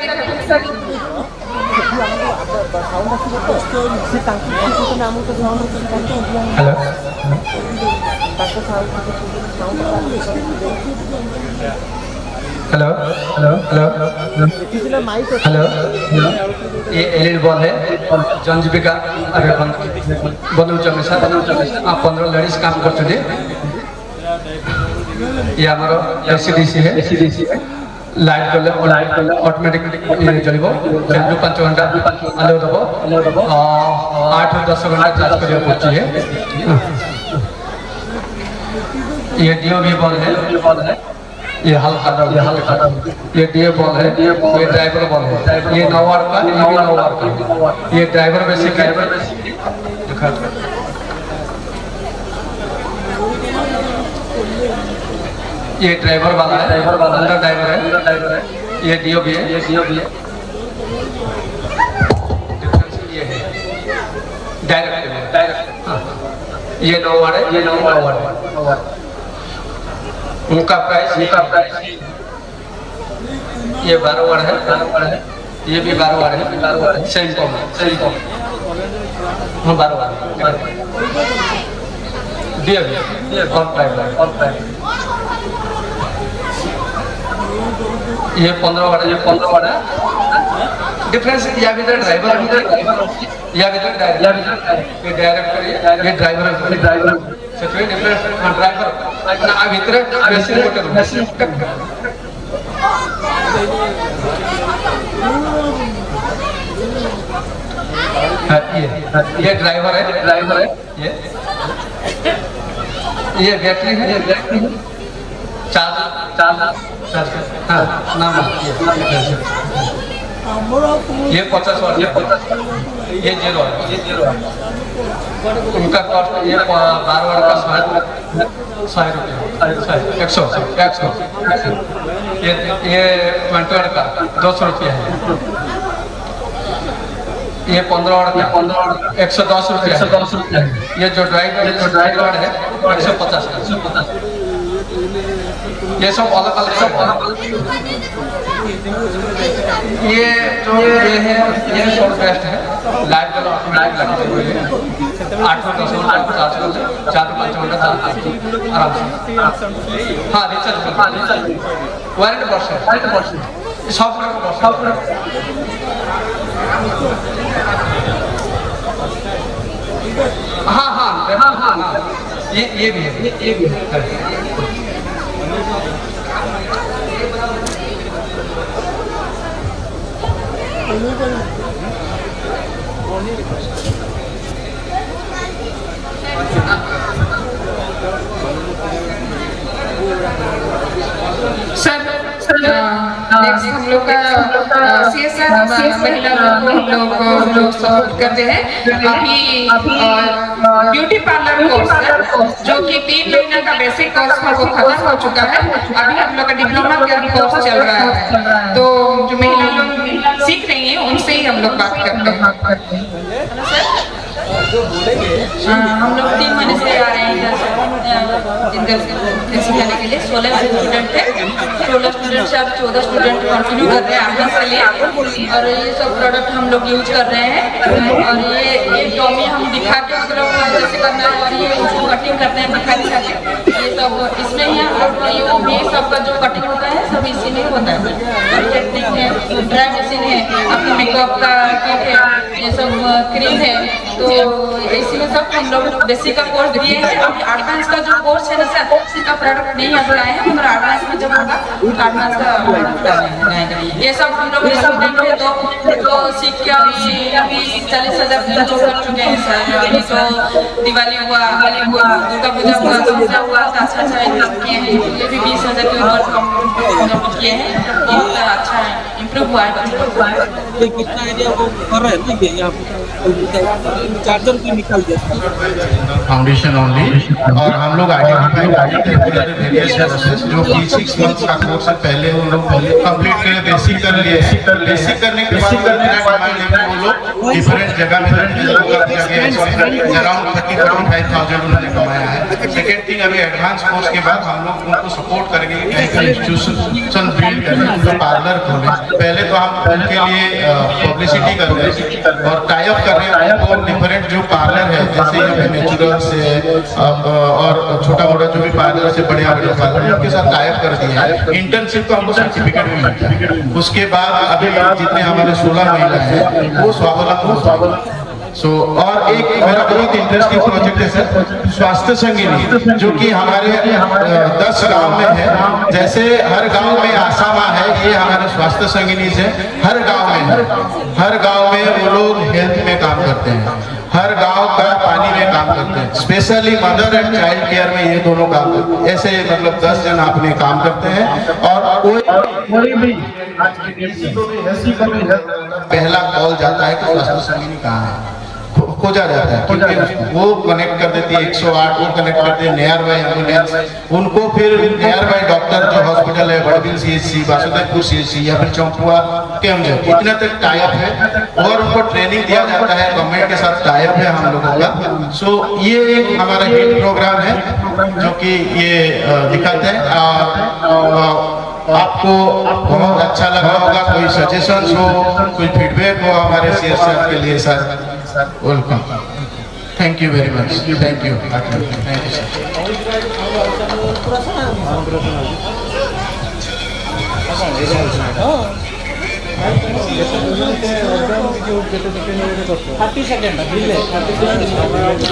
Speaker 12: हेलो ये एलिड बॉल है जन जीविका बनाऊँ सर 15 लेडीज काम कर। ये हमारा SCDC है। लाइट कले ऑटोमेटिक चलो 5 घंटा आलो दब 8-10 घंटा चार्ज करने पड़ती है। ये DOB बॉल है, ये हल्का ये DA बॉल है, ये ड्राइवर बॉल है, ये 9 वाट का, ये भी 9 वाट का। ये ड्राइवर बेसिक ये ड्राइवर वाला है, अंदर ड्राइवर है। ये DOB है, ये है डायरेक्ट। ये 9 वाट है, ये 9 वाट। उनका प्राइस ये 12 वाट है, ये भी 12 वाट है, सेम कॉम 12 वाट। ये 15 वाट है। डिफरेंस या भीतर ड्राइवर या भीतर ये डायरेक्टर ये ड्राइवर से डिफरेंस ड्राइवर ना भीतर बेसिक मोटर ये ड्राइवर है ये बैटरी है चार्ज हाँ नाम ये 50 वाट, ये 0 है, उनका कॉस्ट ये 12 वाट का 100 रुपये, 100, ये 20 वाट का 200 रुपये है, ये 15 वाट का 110 रुपये है, ये जो ड्राइव वाट है 150 का, ये सब अलग अलग ये जो ये है ये शॉर्ट बेस्ट है, लाइट वाला ऑटोमेटिक लगते हुए 8 से 10 घंटा चार्ज कर ले, 4-5 घंटा चार्ज आराम से। हाँ रिचार्ज वारंटी वर्षे सब हाँ ये भी है,
Speaker 4: सर नेक्स्ट हम लोग का CSR महिला लोग को हम लोग सपोर्ट करते हैं। अभी ब्यूटी पार्लर कोर्स जो कि 3 महीने का बेसिक कोर्स हमको खत्म हो चुका है, अभी हम लोग का डिप्लोमा का कोर्स चल रहा है, तो जो महिला लोग सीख रही हैं उनसे ही हम लोग बात करते हैं।
Speaker 10: हम लोग 3 महीने से आ रहे हैं इधर सिखाने के लिए। 16 स्टूडेंट थे, 16 स्टूडेंट से अब 14 स्टूडेंट कंटिन्यू कर रहे हैं आगे के लिए, और ये सब प्रोडक्ट हम लोग यूज कर रहे हैं। और ये डॉमी हम दिखा के मतलब जैसे करना है, और ये उसको कटिंग करते हैं दिखा के, ये सब इसमें ही है। और ये वो भी सबका जो कटिंग होता है सब इसी में होता है, टेक्निक है, ड्राई मशीन है, आपका मेकअप का किट है, ये सब क्रीम है, तो इसी में सब हम लोग बेसिक का कोर्स दिए हैं। अभी एडवांस का जो कोर्स है ना सर, इसका प्रोडक्ट नहीं अभी आए हैं, मगर एडवांस में जब होगा एडवांस का ये सब हम लोग स्टूडेंट है तो सीख के अभी 40,000 जो कर चुके हैं सर। अभी तो दिवाली हुआ, दुर्गा पूजा हुआ, दशहरा हुआ, अच्छा इनकम किए हैं, ये भी 20,000 के ऊपर किए हैं, बहुत अच्छा इम्प्रूव हुआ है।
Speaker 2: कितना आइडिया वो कर रहे हैं ना, ये यहाँ चार्जर भी निकाल दिया
Speaker 9: फाउंडेशन ओनली, और हम लोग आइडेंटिफाई जो कि 6 मंथ्स का कोर्स है, पहले उन लोग कंप्लीट कर बेसिक कर लिए हैं। बेसिक करने के बाद वो लोग डिफरेंट जगह में अराउंड 30,000 उन्होंने कमाया है। सेकेंड थिंग, अभी एडवांस कोर्स के बाद हम लोग उनको सपोर्ट करेंगे कि इंस्टीट्यूशन बिल्ड करें, तो पार्लर खोलें। पहले तो हम उनके लिए पब्लिसिटी कर रहे हैं और टाई अप कर रहे हैं, और डिफरेंट जो पार्लर है जैसे यहाँ पे नेचुरल से और छोटा मोटा जो भी पार्लर से बड़े पार्लर उनके साथ टाई अप कर दिया है। इंटर्नशिप को हमको सर्टिफिकेट भी मिलता है। उसके बाद अभी जितने हमारे 16 महिला हैं वो स्वावलंबी। और एक मेरा बहुत इंटरेस्टिंग प्रोजेक्ट है सर, स्वास्थ्य संगिनी, जो कि हमारे 10 गांव में है। जैसे हर गांव में आसामा है, ये हमारे स्वास्थ्य संगिनी है, हर गांव में वो लोग हेल्थ में काम करते हैं, हर गांव का पानी में काम करते हैं, specially mother and child care में ये दोनों काम करते हैं। ऐसे मतलब 10 जन अपने काम करते हैं, और कोई भी पहला कॉल जाता है कि स्वास्थ्य संगिनी कहाँ है, खोजा जाता है, क्योंकि वो कनेक्ट कर देती है 108, वो कनेक्ट करते हैं नियर बाय एम्बुलेंस, उनको फिर नियर बाय डॉक्टर जो हॉस्पिटल है, बड़बिल CHC, वासुदेवपुर CHC या फिर चौंपुआ केमजर, इतना तक टाई अप है, और उनको ट्रेनिंग दिया जाता है, गवर्नमेंट के साथ टाई अप है हम लोगों का। सो ये एक हमारा हिट प्रोग्राम है जो कि ये दिखाते हैं। आपको बहुत अच्छा लगा होगा, कोई सजेशन हो, कोई फीडबैक हो हमारे CSR के लिए sir, welcome. Thank you very much, thank you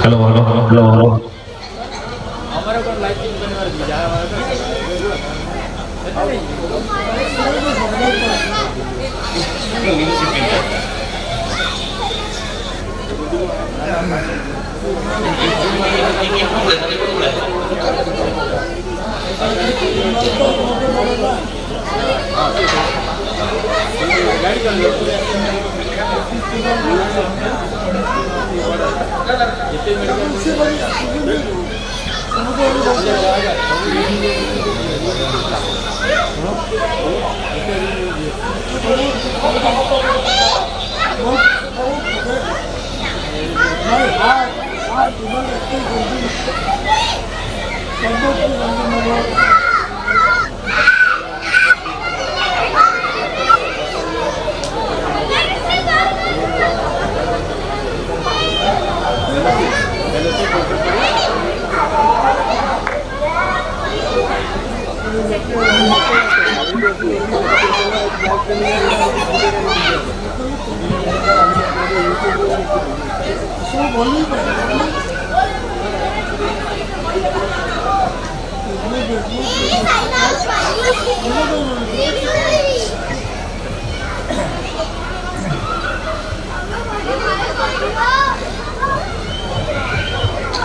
Speaker 5: hello hello hello hello
Speaker 1: गाड़ी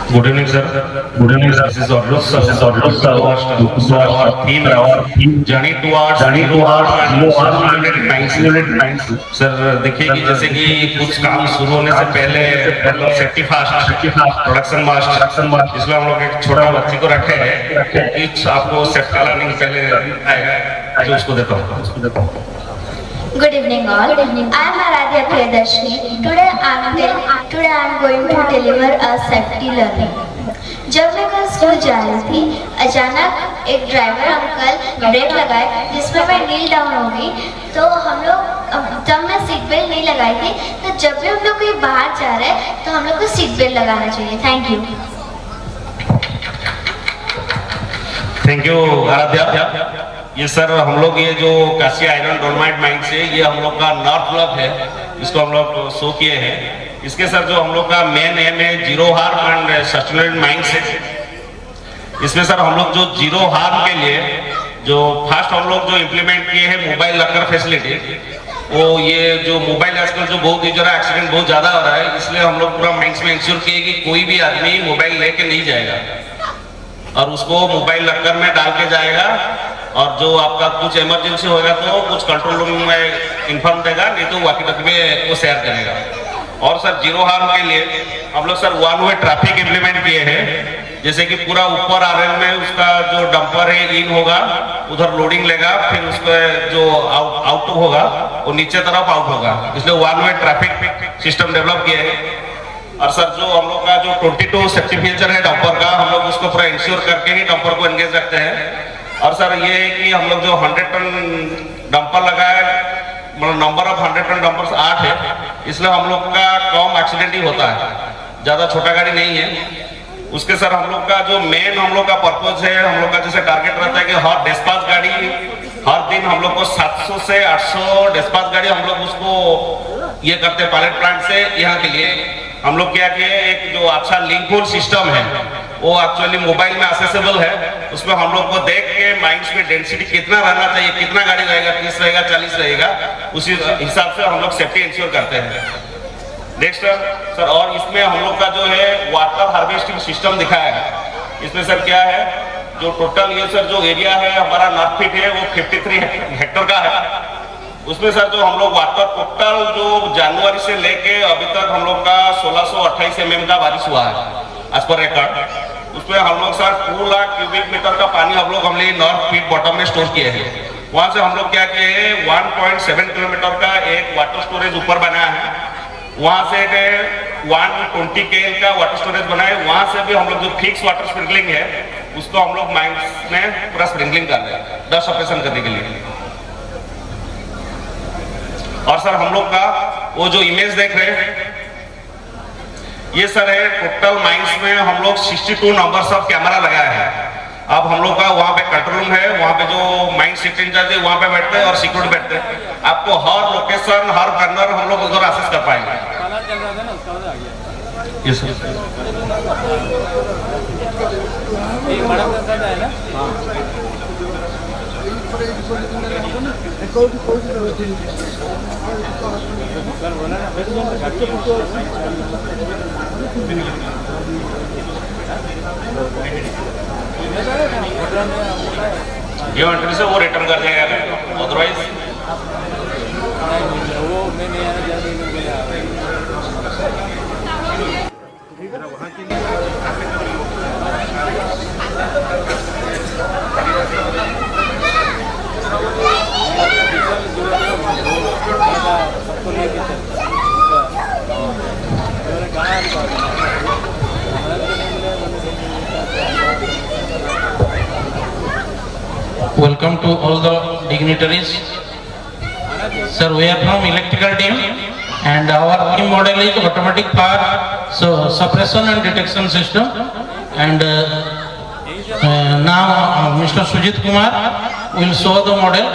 Speaker 5: Good evening, sir. Good evening, sir. This is Orlov, sir. This is Orlov, sir. Our theme journey towards sir देखिए कि जैसे कि कुछ काम शुरू होने से पहले सेफ्टी फास्ट प्रोडक्शन मास्ट इसमें हम लोग एक छोटा बच्ची को रखे हैं कि आपको सेफ्टी लर्निंग पहले आएगा जो उसको देता हूँ।
Speaker 13: Good evening all. I am Aradhya Priyadarshini. Today I am going to deliver a safety learning. जब मैं कल स्कूल जा रही थी अचानक एक ड्राइवर अंकल ब्रेक लगाए जिसमें मैं नील डाउन हो गई। तो हम लोग जब मैं सीट बेल्ट नहीं लगाई थी तो जब भी हम लोग कहीं बाहर जा रहे हैं तो हम लोग को सीट बेल्ट लगाना चाहिए।
Speaker 5: Thank you Aaradhya. ये सर हम लोग ये जो काशी आयरन डोलमाइट माइंड से ये हम लोग का नॉर्थ क्लब है इसको हम लोग शो किए हैं। इसके सर जो हम लोग का मेन एम है zero harm and sustainable mind से। इसमें सर हम लोग जो जीरो हार्म के लिए जो फर्स्ट हम लोग जो इम्प्लीमेंट किए हैं मोबाइल लॉकर फैसिलिटी, वो ये जो मोबाइल आजकल जो बहुत यूजर एक्सीडेंट बहुत ज्यादा हो रहा है इसलिए हम लोग पूरा माइंड्स में इंश्योर किए कि कोई भी आदमी मोबाइल लेके नहीं जाएगा और उसको मोबाइल लॉकर में डाल के जाएगा और जो आपका कुछ इमरजेंसी होगा तो कुछ कंट्रोल रूम में इन्फॉर्म देगा, नहीं तो वॉकी टॉकी में वो शेयर करेगा। और सर जीरो हार्म के लिए हम लोग sir one way traffic implement किए हैं। जैसे कि पूरा ऊपर आरएल में उसका जो डंपर है इन होगा, उधर लोडिंग लेगा, फिर उसका जो आउट होगा वो नीचे तरफ आउट होगा, इसलिए one way traffic system develop किए हैं। और सर जो हम लोग का जो 22 सेफ्टी फीचर है डंपर का, हम लोग उसको पूरा इंश्योर करके ही डंपर को एंगेज रखते हैं। और सर ये है कि हम लोग जो 100 टन डंपर लगाए, मतलब नंबर ऑफ 100 टन डंपर्स 8 है, इसलिए हम लोग का कम एक्सीडेंट ही होता है, ज्यादा छोटा गाड़ी नहीं है। उसके सर हम लोग का जो मेन हम लोग का पर्पज है, हम लोग का जैसे टारगेट रहता है कि हर डिस्पैच गाड़ी हर दिन हम लोग को 700 से 800 डिस्पैच गाड़ी हम लोग उसको ये करते हैं पायलट प्लांट से यहाँ के लिए। हम लोग क्या किए, एक जो अच्छा लिंकफुल सिस्टम है वो एक्चुअली मोबाइल में एक्सेसिबल है, उसमें हम लोग को देख के माइंड्स में डेंसिटी कितना रहना चाहिए, कितना गाड़ी रहेगा, 30 रहेगा 40 रहेगा, उसी हिसाब से हम लोग सेफ्टी इंश्योर करते हैं। नेक्स्ट सर और इसमें हम लोग का जो है वाटर हार्वेस्टिंग सिस्टम दिखाया है। इसमें सर क्या है, जो टोटल ये सर जो एरिया है हमारा नॉर्थ फिट है वो 53 हेक्टर का है। उसमें सर जो हम लोग वाटर टोटल जो जनवरी से लेके अभी तक हम लोग का 1628 mm का बारिश हुआ है एज पर रिकॉर्ड। उसमें हम लोग सर 2 लाख क्यूबिक मीटर का पानी हम लोग हमने नॉर्थ फीट बॉटम में स्टोर किए हैं। वहां से हम लोग क्या किए हैं, 1.7 किलोमीटर का एक वाटर स्टोरेज ऊपर बनाया है, वहां से 120 KL का वाटर स्टोरेज बनाए। वहां से भी हम लोग जो फिक्स वाटर स्प्रिंकलिंग है उसको हम लोग माइंस में पूरा स्प्रिंकलिंग कर रहे हैं डस्ट ऑपरेशन करने के लिए। और सर हम लोग का वो जो इमेज देख रहे हैं ये सर है टोटल माइंस में हम लोग 62 नंबर्स ऑफ कैमरा लगाया है। अब हम लोग का वहाँ पे कंट्रोल रूम है, वहाँ पे जो माइंड शिफ्ट इंचार्ज है वहाँ पे बैठते हैं और सिक्योरिटी बैठते हैं। आपको हर लोकेशन हर कर्नर हम लोग उधर एक्सेस कर पाएंगे। Yes sir. ये एंट्री से वो रिटर्न कर जाएगा, otherwise
Speaker 14: Welcome to all the dignitaries. Sir, we are from electrical team and our team model is automatic fire suppression and detection system. And now Mr. Sujit Kumar will show the model.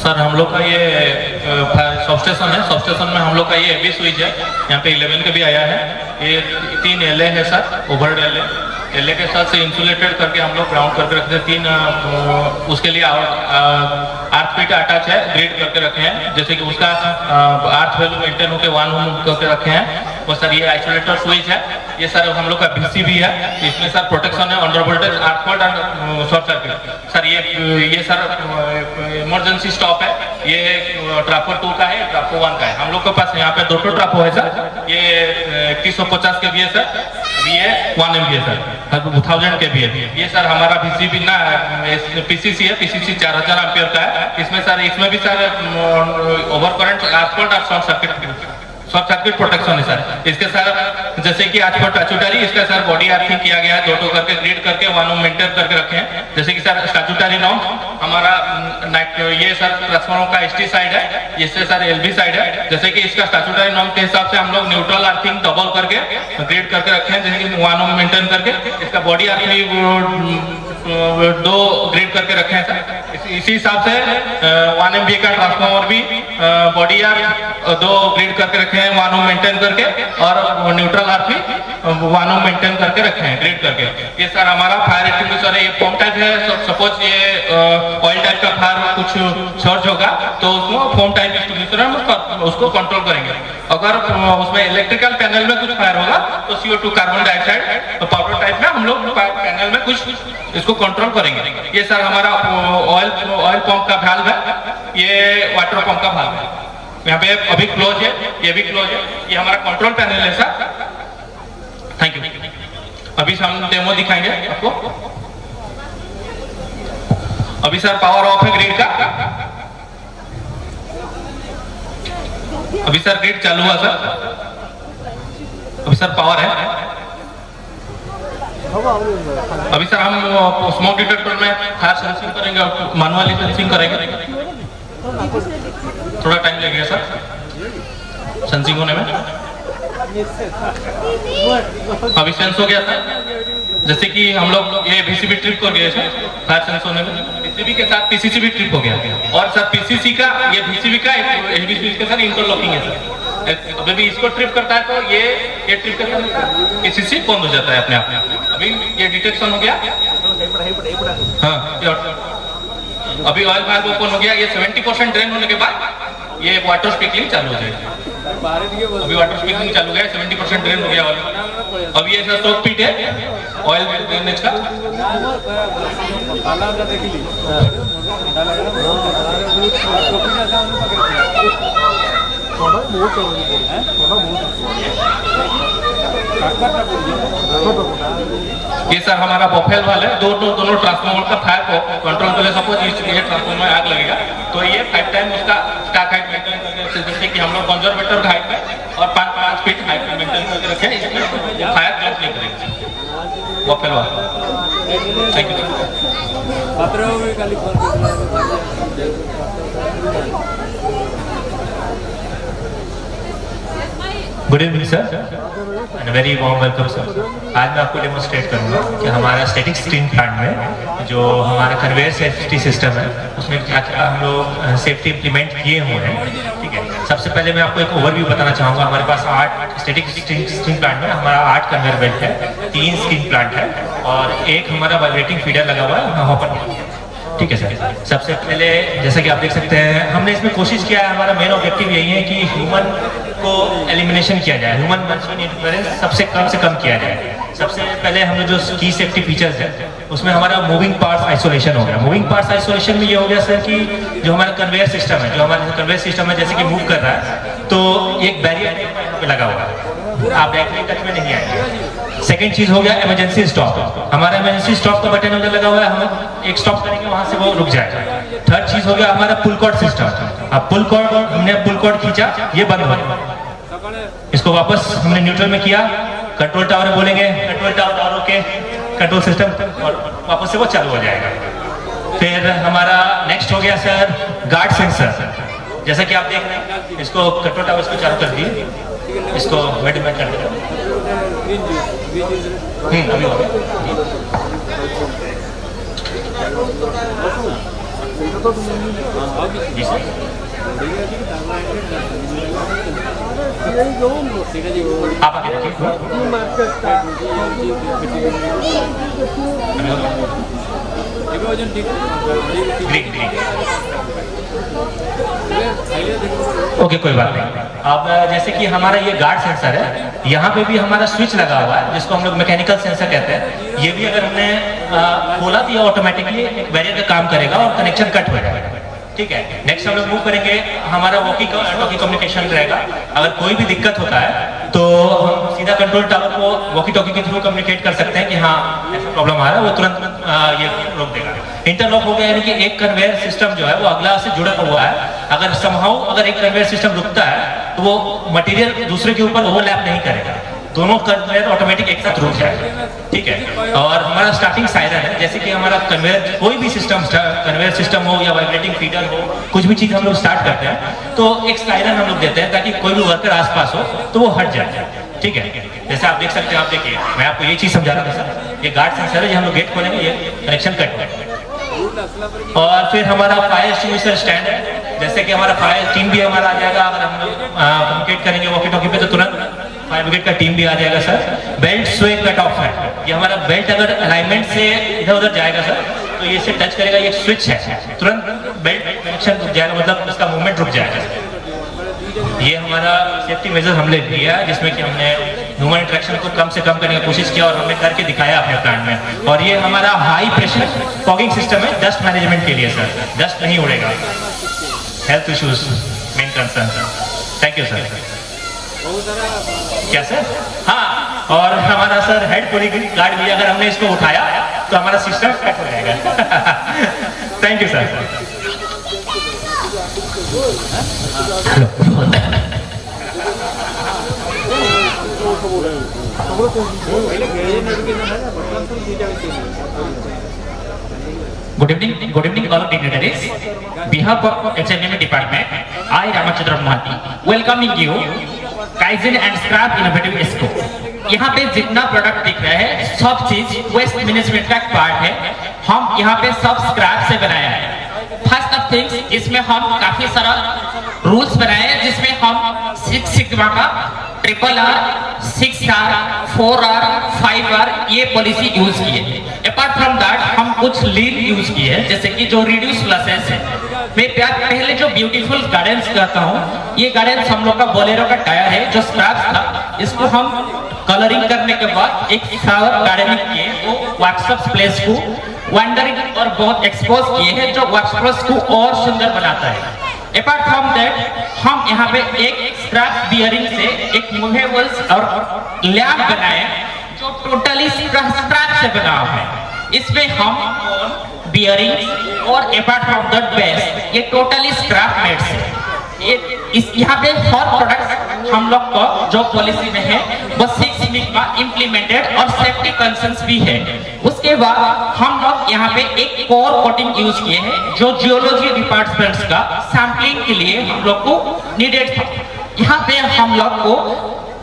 Speaker 11: Sir हम लोग का ये substation है, substation में हम लोग का ये एबी स्विच है, यहाँ पे 11 का भी आया है, ये 3 एलए है सर, ओवर एलए के साथ से इंसुलेटेड करके हम लोग ग्राउंड करके रखते हैं, 3 उसके लिए आर्थ फीट अटैच है, ग्रिड करके रखे हैं, जैसे कि उसका आर्थ वैल्यू मेंटेन होकर 1 ओम करके रखे हैं। और सर ये आइसोलेटर स्विच है, ये सर हम लोग का बीसीबी है, इसमें सर प्रोटेक्शन है अंडर वोल्टेज, आर्थ fault and short circuit. Sir ये सर इमरजेंसी स्टॉप है, ये ट्राफो 2 का है, ट्राफो 1 का है। हम लोग के पास यहाँ पे 2 ट्राफो है सर, ये 3150 के भी है सर, ये 1 एम है सर, 1000 के भी है। ये सर हमारा बीसीबी ना पीसीसी है, पीसीसी 4000 एम्पियर का है। इसमें सर इसमें भी सर ओवर करंट, आर्थ फॉल्ट और शॉर्ट सर्किट प्रोटेक्शन है सर। इसके सर जैसे कि आज पर स्टैट्यूटरी, इसका सर बॉडी आर्थिंग किया गया है, 2 करके ग्रिड करके 1 ओम मेंटेन करके रखे हैं। जैसे कि सर स्टैट्यूटरी नॉर्म हमारा ये सर ट्रांसफार्मर का एसटी साइड है, इससे सर एलबी साइड है। जैसे कि इसका स्टैट्यूटरी नॉर्म के हिसाब से हम लोग न्यूट्रल आर्थिंग डबल करके ग्रिड करके रखे हैं, जैसे कि 1 ओम मेंटेन करके। इसका बॉडी आर्थिंग 2 ग्रिड करके रखे हैं सर। इसी हिसाब से 1 एमवी का ट्रांसफार्मर भी बॉडी आर्थ 2 ग्रिड करके रखे हैं 1 ओम मेंटेन करके, और न्यूट्रल आर्थ भी 1 ओम मेंटेन करके रखे हैं ग्रिड करके। ये सर हमारा फायर एक्सटिंग्विशर है, ये पंप टाइप है। सपोज ये ऑयल टाइप का फायर कुछ सर्च होगा तो उसको फोम टाइप एक्सटिंग्विशर है, उसको कंट्रोल करेंगे। अगर उसमें इलेक्ट्रिकल पैनल में कुछ फायर होगा तो CO2 carbon dioxide powder type में हम लोग पैनल में कुछ इसको कंट्रोल करेंगे। ये सर हमारा ऑयल पंप का वाल्व है, ये वाटर पंप का वाल्व है, यहाँ पे अभी क्लोज है, ये भी क्लोज है। ये हमारा कंट्रोल पैनल है सर। Thank you. अभी हम डेमो दिखाएंगे आपको। अभी सर पावर ऑफ है ग्रिड का, अभी सर ग्रिड चालू हुआ सर, अभी सर पावर है। अभी सर हम स्मोक डिटेक्टर में फायर सेंसिंग करेंगे, मैनुअली सेंसिंग करेंगे, थोड़ा टाइम लगेगा सर सेंसिंग होने में। अभी सेंस हो गया था, जैसे कि हम लोग ये बीसीबी ट्रिप कर गए थे फायर सेंस होने में, बीसीबी के साथ पीसीसी भी ट्रिप हो गया। और सर पीसीसी का ये बीसीबी का एलबी स्विच के साथ इंटरलॉकिंग है सर। अभी भी इसको ट्रिप करता है तो ये ट्रिप करता है, पीसीसी बंद हो जाता है अपने आप। अभी ये डिटेक्शन हो गया, हाँ अभी ऑयल वाल्व ओपन हो गया। ये 70% ड्रेन होने के बाद ये वाटर स्प्रिंकलिंग चालू हो जाएगी। अभी वाटर स्प्रिंकलिंग चालू हो गया, 70% ड्रेन हो गया ऑयल। अभी ऐसा स्टॉक पीट है ऑयल ड्रेनेज का। ये सर हमारा बफेल वाला है, दोनों ट्रांसफार्मर का फायर को कंट्रोल कर ले। सपोज ये ट्रांसफार्मर में आग लगेगा तो ये 5 टाइम उसका स्टाक हाइट मेंटेन करके, जैसे कि हम लोग कंजर्वेटर हाइट में और 5 फीट हाइट में मेंटेन करके रखे, इसमें फायर जंप नहीं करेगा बफेल वाला। Thank you.
Speaker 15: Good evening sir and very warm welcome sir. आज मैं आपको डेमोस्ट्रेट करूंगा कि हमारा स्टैटिक स्टीम प्लांट में जो हमारा कन्वेयर सेफ्टी सिस्टम है उसमें क्या क्या हम लोग सेफ्टी इंप्लीमेंट किए हुए हैं। ठीक है, सबसे पहले मैं आपको एक ओवरव्यू बताना चाहूँगा। हमारे पास 8 स्टैटिक स्टीम प्लांट में हमारा 8 कन्वेयर बेल्ट है, 3 स्टीम प्लांट है और एक हमारा वाइब्रेटिंग फीडर लगा हुआ है हॉपर। ठीक है सर, सबसे पहले जैसा कि आप देख सकते हैं हमने इसमें कोशिश किया है, हमारा मेन ऑब्जेक्टिव यही है कि ह्यूमन को एलिमिनेशन किया जाए, ह्यूमन इंटरफेरेंस सबसे कम किया जाए। सबसे पहले हमने जो की सेफ्टी फीचर्स है उसमें हमारा मूविंग पार्ट्स आइसोलेशन हो गया। मूविंग पार्ट्स आइसोलेशन में ये हो गया सर कि जो हमारा कन्वेयर सिस्टम है, जो हमारा कन्वेयर सिस्टम है जैसे कि मूव कर रहा है तो एक बैरियर पे लगा हुआ है, आप डायरेक्टली टच में नहीं आएंगे। सेकंड चीज हो गया इमरजेंसी स्टॉप। हमारा इमरजेंसी स्टॉप का बटन उधर लगा हुआ है, हम एक स्टॉप करेंगे वहां से वो रुक जाएगा। थर्ड चीज हो गया हमारा पुल कॉर्ड सिस्टम। अब पुल कॉर्ड, हमने पुल कॉर्ड खींचा, ये बंद हो गया, इसको वापस हमने न्यूट्रल में किया, कंट्रोल टावर में बोलेंगे control tower okay, control system, और वापस से वो चालू हो जाएगा। फिर हमारा नेक्स्ट हो गया सर गार्ड सेंसर। जैसा कि आप देख रहे हैं, इसको कंट्रोल टावर इसको चालू कर दिए, इसको मिड में कर दिया, अभी हो गया। जी सर, आप आगे रखिए। ओके, कोई बात नहीं। अब जैसे कि हमारा ये गार्ड सेंसर है, यहाँ पे भी हमारा स्विच लगा हुआ है जिसको हम लोग मैकेनिकल सेंसर कहते हैं। ये भी अगर हमने खोला तो ये ऑटोमेटिकली एक बैरियर का काम करेगा और कनेक्शन कट हो जाएगा। ठीक है, नेक्स्ट हम लोग मूव करेंगे, हमारा वॉकी टॉकी कम्युनिकेशन रहेगा। अगर कोई भी दिक्कत होता है तो हम सीधा कंट्रोल टावर को वॉकी टॉकी के थ्रू कम्युनिकेट कर सकते हैं कि हाँ ऐसा प्रॉब्लम आ रहा है, वो तुरंत ये रोक देगा। इंटरलॉक हो गया, यानी कि एक कन्वेयर सिस्टम जो है वो अगला से जुड़ा हुआ है। अगर समहाउ अगर एक कन्वेयर सिस्टम रुकता है तो वो मटेरियल दूसरे के ऊपर ओवरलैप नहीं करेगा, दोनों कन्वेयर ऑटोमेटिक एक साथ रुक जाएगा। ठीक है, और हमारा स्टार्टिंग सायरन है, जैसे कि हमारा कन्वेयर कोई भी सिस्टम, कन्वेयर सिस्टम हो या वाइब्रेटिंग फीडर हो, कुछ भी चीज हम लोग स्टार्ट करते हैं तो एक सायरन हम लोग देते हैं ताकि कोई भी वर्कर आसपास हो तो वो हट जाए। ठीक है, जैसे आप देख सकते हैं, आप देखिए मैं आपको ये चीज समझा रहा था सर, ये गार्ड सेंसर है, ये हम लोग गेट खोलेंगे, ये कनेक्शन कट। और फिर हमारा फायर एक्सटिंग्विशर स्टैंड है, जैसे कि हमारा फायर टीम भी हमारा आ जाएगा। अगर हम लोग कम्युनिकेट करेंगे वॉकी टॉकी पे तो तुरंत फायर ब्रिगेड का टीम भी आ जाएगा सर। बेल्ट स्वे कट ऑफ है, ये हमारा बेल्ट अगर अलाइनमेंट से इधर उधर जाएगा सर तो ये से टच करेगा, ये स्विच है, तुरंत बेल्ट कनेक्शन रुक जाएगा, मतलब उसका मूवमेंट रुक जाएगा। ये हमारा सेफ्टी मेजर हमने लिया है जिसमें कि हमने ह्यूमन इंटरेक्शन को कम से कम करने की कोशिश किया और हमने करके दिखाया अपने प्लांट में। और ये हमारा हाई प्रेशर फॉगिंग सिस्टम है डस्ट मैनेजमेंट के लिए सर, डस्ट नहीं उड़ेगा। Health issues main concern. Thank you sir. क्या सर? हाँ, और हमारा सर हेड पॉलीग्राफ गार्ड भी अगर हमने इसको उठाया तो हमारा सिस्टम कट हो जाएगा। Thank you sir.
Speaker 11: Good evening all dignitaries. Behalf of HMM department, I Ramachandra Mohanty welcoming you kaizen and scrap innovative इसको। यहाँ पे जितना प्रोडक्ट दिख रहा है सब चीज वेस्ट मैनेजमेंट का पार्ट है। हम यहाँ पे सब स्क्रैप से बनाया है। फर्स्ट ऑफ थिंग्स, इसमें हम काफी सारा रूल्स बनाए हैं जिसमें हम 6 सिग्मा का RRR, 6R, 4R, 5R ये पॉलिसी यूज किए। अपार्ट फ्रॉम दैट हम कुछ लीन यूज किए हैं, जैसे कि जो रिड्यूस लॉसेस है। मैं पहले जो ब्यूटीफुल गार्डेंस कहता हूँ, ये गार्डेंस हम लोग का बोलेरो का टायर है जो स्क्रैप था, इसको हम कलरिंग करने के बाद एक फ्लावर गार्डनिंग किए, वो वर्कशॉप प्लेस को वंडरिंग और बहुत एक्सपोज किए हैं जो वर्कशॉप को और सुंदर बनाता है। अपार्ट फ्रॉम दैट हम यहाँ पे एक स्क्रैप बियरिंग से एक मूवेबल्स और लैम्प बनाए जो टोटली स्क्रैप से बना है। इसमें हम बियरिंग और अपार्ट फ्रॉम दैट बेस ये टोटली स्क्रैप मेड से। यहाँ पे हर प्रोडक्ट हम लोग को जो पॉलिसी में है वो 6 सिग्मा इम्प्लीमेंटेड और सेफ्टी कंसर्न्स भी है। उसके बाद हम लोग यहाँ पे एक कोर कोटिंग यूज किए हैं जो जियोलॉजी डिपार्टमेंट्स का सैंपलिंग के लिए हम लोग को नीडेड था। यहाँ पे हम लोग को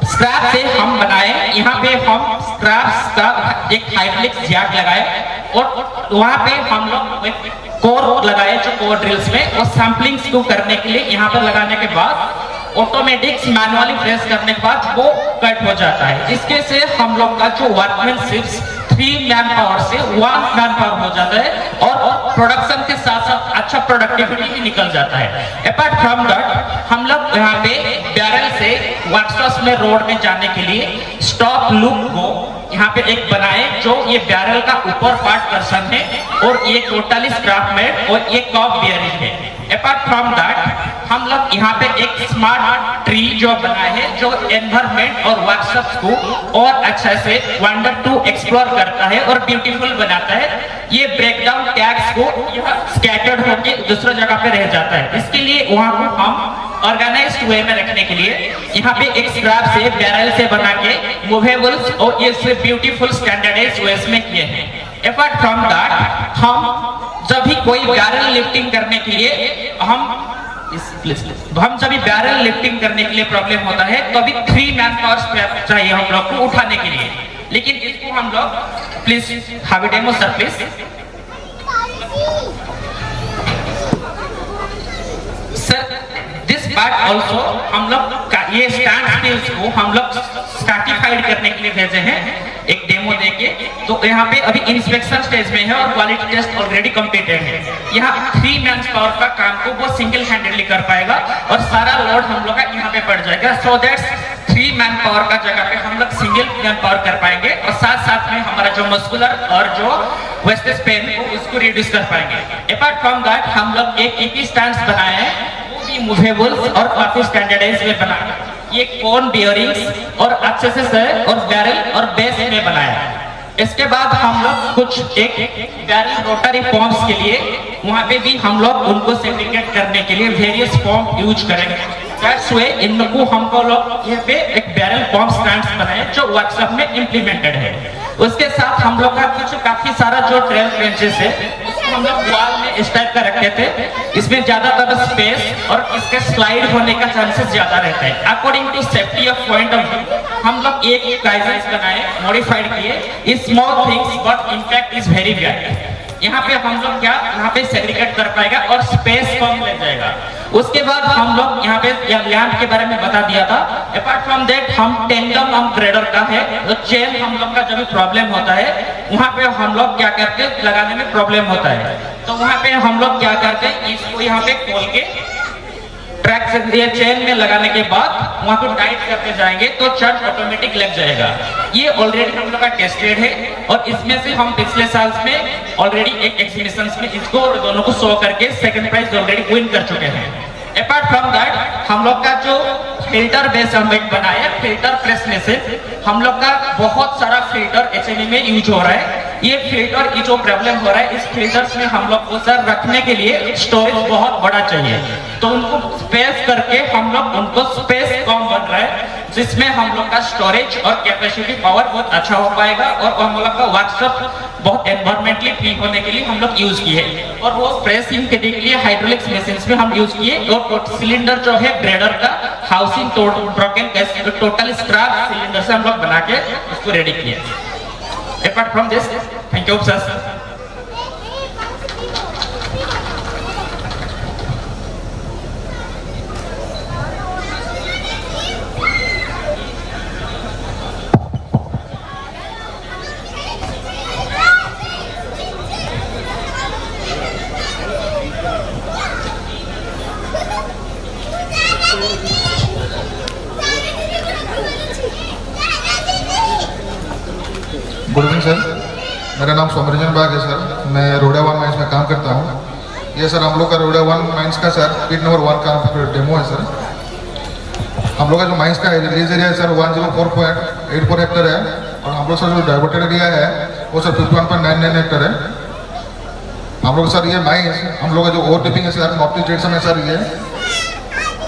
Speaker 11: स्क्रैप से हम बनाए, यहाँ पे हम स्क्रैप का एक हाइड्रोलिक जैक लगाए और वहाँ पे हम लोग कोर लगाए जो कोर ड्रिल्स में और सैंपलिंग्स को करने के लिए यहाँ पर लगाने के बाद ऑटोमेटिक मैनुअली प्रेस करने के बाद वो कट हो जाता है। इसके से हम लोग का जो वर्कमैनशिप 3 मैन पावर से 1 मैन पावर हो जाता है और प्रोडक्शन के साथ साथ अच्छा प्रोडक्टिविटी भी निकल जाता है। अपार्ट फ्रॉम दैट हम लोग यहाँ पे बैरल से वर्कशॉप में रोड में जाने के लिए स्टॉप लूप को यहाँ पे एक बनाए जो ये बैरल का ऊपर पार्ट पर्सन है और ये टोटली स्क्रैप मेड और ये कॉक बियरिंग है। अपार्ट फ्रॉम दैट हम लोग यहाँ पे एक स्मार्ट ट्री जो बनाए है जो एनवायरमेंट और वर्कशॉप्स को और अच्छा से वंडर टू एक्सप्लोर करता है और ब्यूटीफुल बनाता है। ये ब्रेकडाउन टैग्स को यह स्कैटर्ड होके दूसरा जगह पे रह जाता है। इसके लिए वहाँ को हम ऑर्गेनाइज्ड वे में रखने के लिए यहाँ पे एक स्क्रैप से बैरल से बना के मूवेबल्स और ये ब्यूटीफुल स्टैंडर्डाइज्ड वेज में किए हैं। अपार्ट फ्रॉम दैट हम जब भी कोई बैरल लिफ्टिंग करने के लिए हम जब भी बैरल लिफ्टिंग करने के लिए प्रॉब्लम होता है तो अभी 3 मैन पावर चाहिए हम लोग को उठाने के लिए। लेकिन इसको हम लोग please have a demo sir please sir. This part also हम लोग ये स्टैंड स्किल्स को हम लोग सर्टिफाइड करने के लिए भेजे हैं एक डेमो देके। तो यहाँ पे अभी इंस्पेक्शन स्टेज में है और क्वालिटी टेस्ट ऑलरेडी कंप्लीटेड है। यहाँ 3 मैन पावर का काम को वो सिंगल हैंडेडली कर पाएगा और सारा लोड हम लोग का यहाँ पे पड़ जाएगा। सो दैट्स 3 मैन पावर का जगह पे हम लोग सिंगल मैन पावर कर पाएंगे और साथ साथ में हमारा जो मस्कुलर और जो वेस्टेज पेन को उसको रिड्यूस कर पाएंगे। अपार्ट फ्रॉम दैट हम लोग एक EP स्टैंड्स बनाए हैं मूवेबल्स और काफी स्टैंडर्डाइज्ड में बना। ये कोन बियरिंग्स और एक्सेसरीज है और बैरल और बेस में बनाया। इसके बाद हम लोग कुछ एक बैरल रोटरी पंप्स के लिए वहाँ पे भी हम लोग उनको सेग्रीगेट करने के लिए वेरियस पंप यूज करेंगे। दैट्स वे इनको हमको लोग यहाँ पे एक बैरल पंप स्टैंड्स बनाए जो वर्कशॉप में इम्प्लीमेंटेड है। उसके साथ हम लोग का कुछ काफी सारा जो ट्रेल बेंचेस है हम लोग वॉल में इस टाइप का रखे थे। इसमें ज्यादातर स्पेस और इसके स्लाइड होने का चांसेस ज्यादा रहता है। According to safety of point of view हम लोग एक गाइडलाइंस बनाए मॉडिफाइड किए। Small things but impact is very big. यहाँ पे हम लोग क्या यहाँ पे सेग्रीगेट कर पाएगा और स्पेस कम ले जाएगा। उसके बाद हम लोग यहाँ पे लैंप के बारे में बता दिया था। अपार्ट फ्रॉम दैट हम टेंडम हम ग्रेडर का है तो चेन हम लोग का जब भी प्रॉब्लम होता है वहाँ पे हम लोग क्या करते लगाने में प्रॉब्लम होता है तो वहाँ पे हम लोग क्या करते हैं इसको यहाँ पे खोल के ट्रैक से ये चेन में लगाने के बाद वहाँ को टाइट करते जाएंगे तो चर्च ऑटोमेटिक लग जाएगा। ये ऑलरेडी हम लोग का टेस्टेड है और इसमें से हम पिछले साल में ऑलरेडी एक एग्जीबिशन में इसको और दोनों को शो करके सेकंड प्राइज ऑलरेडी विन कर चुके हैं। अपार्ट फ्रॉम दैट हम लोग का जो फिल्टर बेस हम एक बनाया फिल्टर प्रेस में से हम लोग का बहुत सारा फिल्टर HME में यूज हो रहा है। ये फिल्टर की जो प्रॉब्लम हो रहा है इस फिल्टर्स में हम लोग को सर रखने के लिए स्टोरेज बहुत बड़ा चाहिए तो उनको स्पेस करके हम लोग उनको स्पेस कम बन रहा है जिसमें हम लोग का स्टोरेज और कैपेसिटी पावर बहुत अच्छा हो पाएगा और हम लोग का वर्कशॉप बहुत एनवायरमेंटली फ्री होने के लिए हम लोग यूज किए और वो प्रेसिंग के लिए हाइड्रोलिक्स मशीन में हम यूज किए और सिलेंडर जो है ग्रेडर का housing broken total scrap cylinder से हम लोग बना के उसको रेडी किए। Apart from this thank you sir.
Speaker 16: Good evening sir, मेरा नाम सोमरंजन बाग है सर। मैं रोड़ा 1 माइंस में काम करता हूँ। ये सर हम लोग का रोड़ा 1 माइंस का सर पिट नंबर 1 का डेमो है सर। हम लोग का जो माइंस का रिलीज एरिया है सर 104.84 हेक्टर है और हम लोग सर जो डाइवर्टेड एरिया है वो सर 51.99 हेक्टर है। हम लोग सर ये माइंस हम लोग का जो ओवर टिपिंग है सर नॉर्थ ईस्ट डायरेक्शन है सर।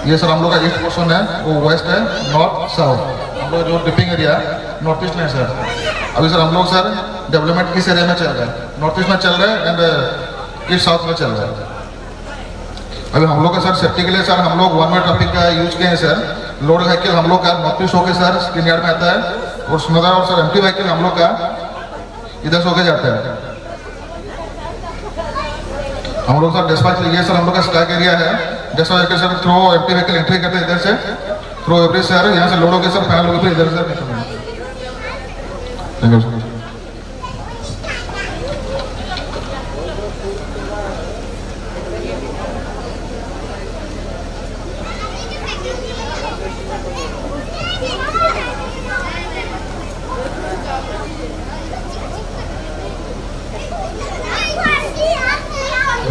Speaker 16: ये सर हम लोग का ईस्ट पोर्शन है वो वेस्ट है नॉर्थ साउथ। हम लोग जो टिपिंग एरिया नॉर्थ ईस्ट में है सर। अभी सर हम लोग सर डेवलपमेंट किस एरिया में चल रहा है? नॉर्थ ईस्ट में चल रहा है एंड ईस्ट साउथ में चल रहा है। अभी हम लोग का सर सेफ्टी के लिए सर हम लोग 1 वे ट्रैफिक का यूज किए हैं सर। लोड व्हीकल हम लोग का नॉर्थ ईस्ट होकर सर स्क्रीन यार्ड में आता है और स्मदर और सर एम्प्टी व्हीकल हम लोग का इधर से होकर जाता है। हम लोग सर डिस्पैच लिए सर हम लोग का स्टैक एरिया है। Dispatch vehicle sir through empty vehicle entry करते हैं इधर से थ्रो एवरी सर यहाँ से लोड होकर सर फाइनल होकर इधर से निकलते हैं। Thank you sir.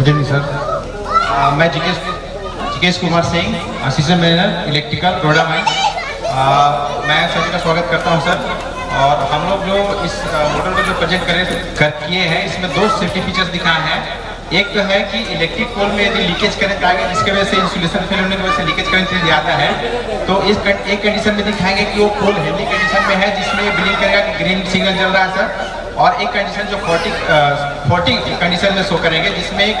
Speaker 17: Good evening sir. मैं Jikesh Kumar Singh, assistant manager electrical Roda mine. मैं सभी का स्वागत करता हूं सर। और हम लोग जो इस मॉडल में जो प्रोजेक्ट किए हैं, इसमें 2 सेफ्टी फीचर्स दिखाए हैं। एक तो है कि इलेक्ट्रिक पोल में यदि लीकेज करंट आएगा, जिसके वजह से इंसुलेशन फेल होने की वजह से लीकेज करंट ज़्यादा है, तो इस एक कंडीशन में दिखाएंगे कि वो पोल हेल्दी कंडीशन में है, जिसमें बिलीव करेगा कि ग्रीन सिग्नल जल रहा है सर। और एक कंडीशन जो 40 कंडीशन में शो करेंगे, जिसमें एक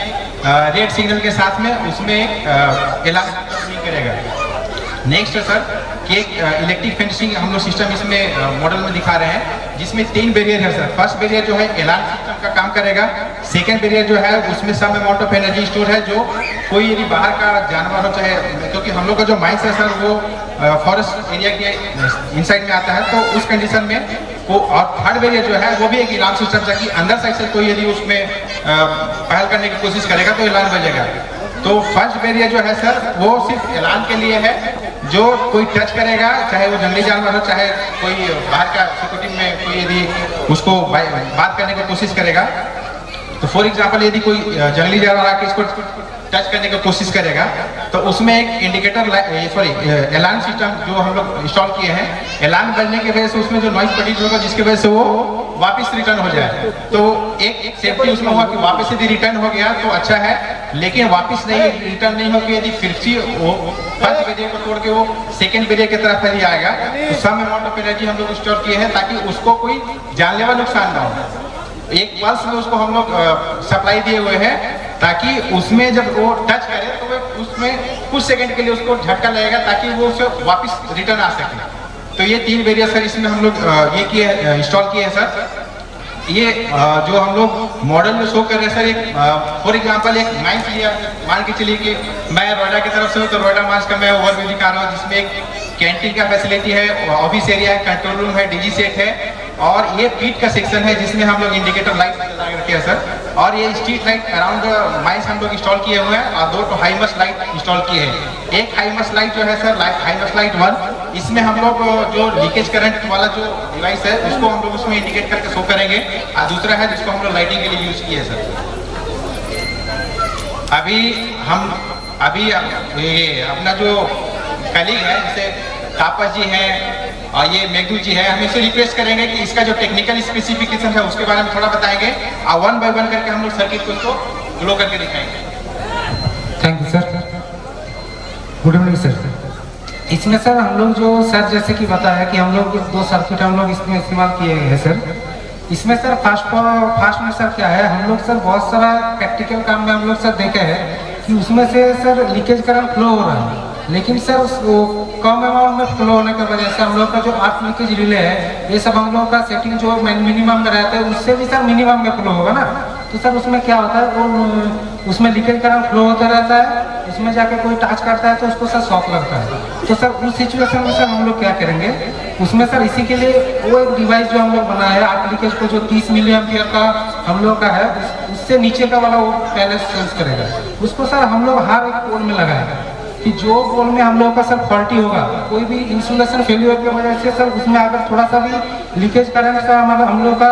Speaker 17: रेड सिग्नल के साथ में उसमें एलार्म करेगा। नेक्स्ट है सर कि एक इलेक्ट्रिक फेंसिंग हम लोग सिस्टम इसमें मॉडल में दिखा रहे हैं, जिसमें 3 बैरियर है सर। फर्स्ट बैरियर जो है अलार्म सिस्टम का काम करेगा। सेकेंड बैरियर जो है उसमें some amount of energy store है, जो कोई यदि बाहर का जानवर हो, चाहे, क्योंकि हम लोग का जो माइंस है सर वो फॉरेस्ट एरिया के इनसाइड में आता है, तो उस कंडीशन में वो। और थर्ड बैरियर जो है वो भी एक अलार्म सिस्टम है कि अंदर साइड से कोई यदि उसमें पहल करने की कोशिश करेगा तो अलार्म बजेगा। तो फर्स्ट बैरियर जो है सर वो सिर्फ अलार्म के लिए है, जो कोई टच करेगा, चाहे वो जंगली जानवर हो, चाहे कोई बाहर का सिक्योरिटी में कोई यदि उसको बात करने की कोशिश करेगा, तो फॉर एग्जांपल यदि कोई जंगली जानवर आके इसको टच करने की कोशिश करेगा, तो उसमें एक इंडिकेटर अलार्म सिस्टम जो हम लोग इंस्टॉल किए हैं, अलार्म बजने की वजह से उसमें जो नॉइज प्रोड्यूस होगा, जिसकी वजह से वो वापस रिटर्न हो जाए। तो एक सेफ्टी उसमें हुआ कि वापस यदि रिटर्न हो गया तो अच्छा है, लेकिन वापस नहीं रिटर्न नहीं होगी यदि फिर से वो फर्स्ट बैरियर को तोड़ के वो सेकेंड बैरियर की तरफ ही आएगा, तो सम अमाउंट ऑफ एनर्जी हम लोग स्टोर किए हैं ताकि उसको कोई जानलेवा नुकसान ना हो। एक पल्स में उसको हम लोग सप्लाई दिए हुए हैं, ताकि उसमें जब वो टच करे तो वो उसमें कुछ सेकंड के लिए उसको झटका लगेगा, ताकि वो उसे वापस रिटर्न आ सके। तो ये 3 बैरियर सर इसमें हम लोग ये किए इंस्टॉल किए हैं सर। ये जो हम लोग मॉडल में शो कर रहे हैं सर, एक फॉर एग्जांपल एक माइंस लिया, मान के चलिए कि मैं नोएडा की तरफ से हूँ, तो नोएडा माइंस का मैं ओवरव्यू दिखा रहा हूँ, जिसमें एक कैंटीन का फैसिलिटी है, ऑफिस एरिया है, कंट्रोल रूम है, डीजी सेट है, और ये पीट का सेक्शन है जिसमें हम लोग इंडिकेटर लाइट लगा रखे हैं सर। और ये स्ट्रीट लाइट अराउंड माइंस हम लोग इंस्टॉल किए हुए हैं, और 2 हाईमस लाइट इंस्टॉल किए हैं। एक हाईमस लाइट जो है सर हाईमस लाइट 1, इसमें हम लोग जो लीकेज करंट वाला जो डिवाइस है उसको हम लोग उसमें इंडिकेट करके शो करेंगे, और दूसरा है जिसको हम लोग लाइटिंग के लिए यूज किए हैं सर। अभी ये अपना जो कलीग है, जैसे तापस जी हैं और ये मेघदूत जी है, हम इसे रिक्वेस्ट करेंगे कि इसका जो टेक्निकल स्पेसिफिकेशन है उसके बारे में थोड़ा बताएंगे, और 1 बाय 1 करके हम लोग सर्किट को इसको ग्लो करके दिखाएंगे।
Speaker 18: Thank you sir. Good evening sir. इसमें सर हम लोग जो सर जैसे कि बताया कि हम लोग 2 सर्किट हम लोग इसमें इस्तेमाल किए हैं सर। इसमें सर फास्ट में सर क्या है, हम लोग सर बहुत सारा प्रैक्टिकल काम में हम लोग सर देखे हैं कि उसमें से सर लीकेज करंट फ्लो हो रहा है, लेकिन सर कम अमाउंट में फ्लो होने की वजह से हम लोग का जो आर्क लीकेज रिले है, ये सब हम लोग का सेटिंग जो मिनिमम में रहता है उससे भी सर मिनिमम में फ्लो होगा ना। तो सर उसमें क्या होता है, वो उसमें लीकेज करंट फ्लो होता रहता है, उसमें जाके कोई टच करता है तो उसको सर शॉक लगता है। तो सर उस सिचुएशन में सर हम लोग क्या करेंगे, उसमें सर इसी के लिए वो एक डिवाइस जो हम लोग बनाया है, आर्क लीकेज को जो 30 मिली एम्पियर का हम लोग का है, उससे नीचे का वाला वो पहले सेंस करेगा। उसको सर हम लोग हर एक पोल में लगाएगा कि जो पोल में हम लोग का सर फॉल्टी होगा, कोई भी इंसुलेशन फेलियर की वजह से सर उसमें अगर थोड़ा सा भी लीकेज करंट का मतलब हम लोग का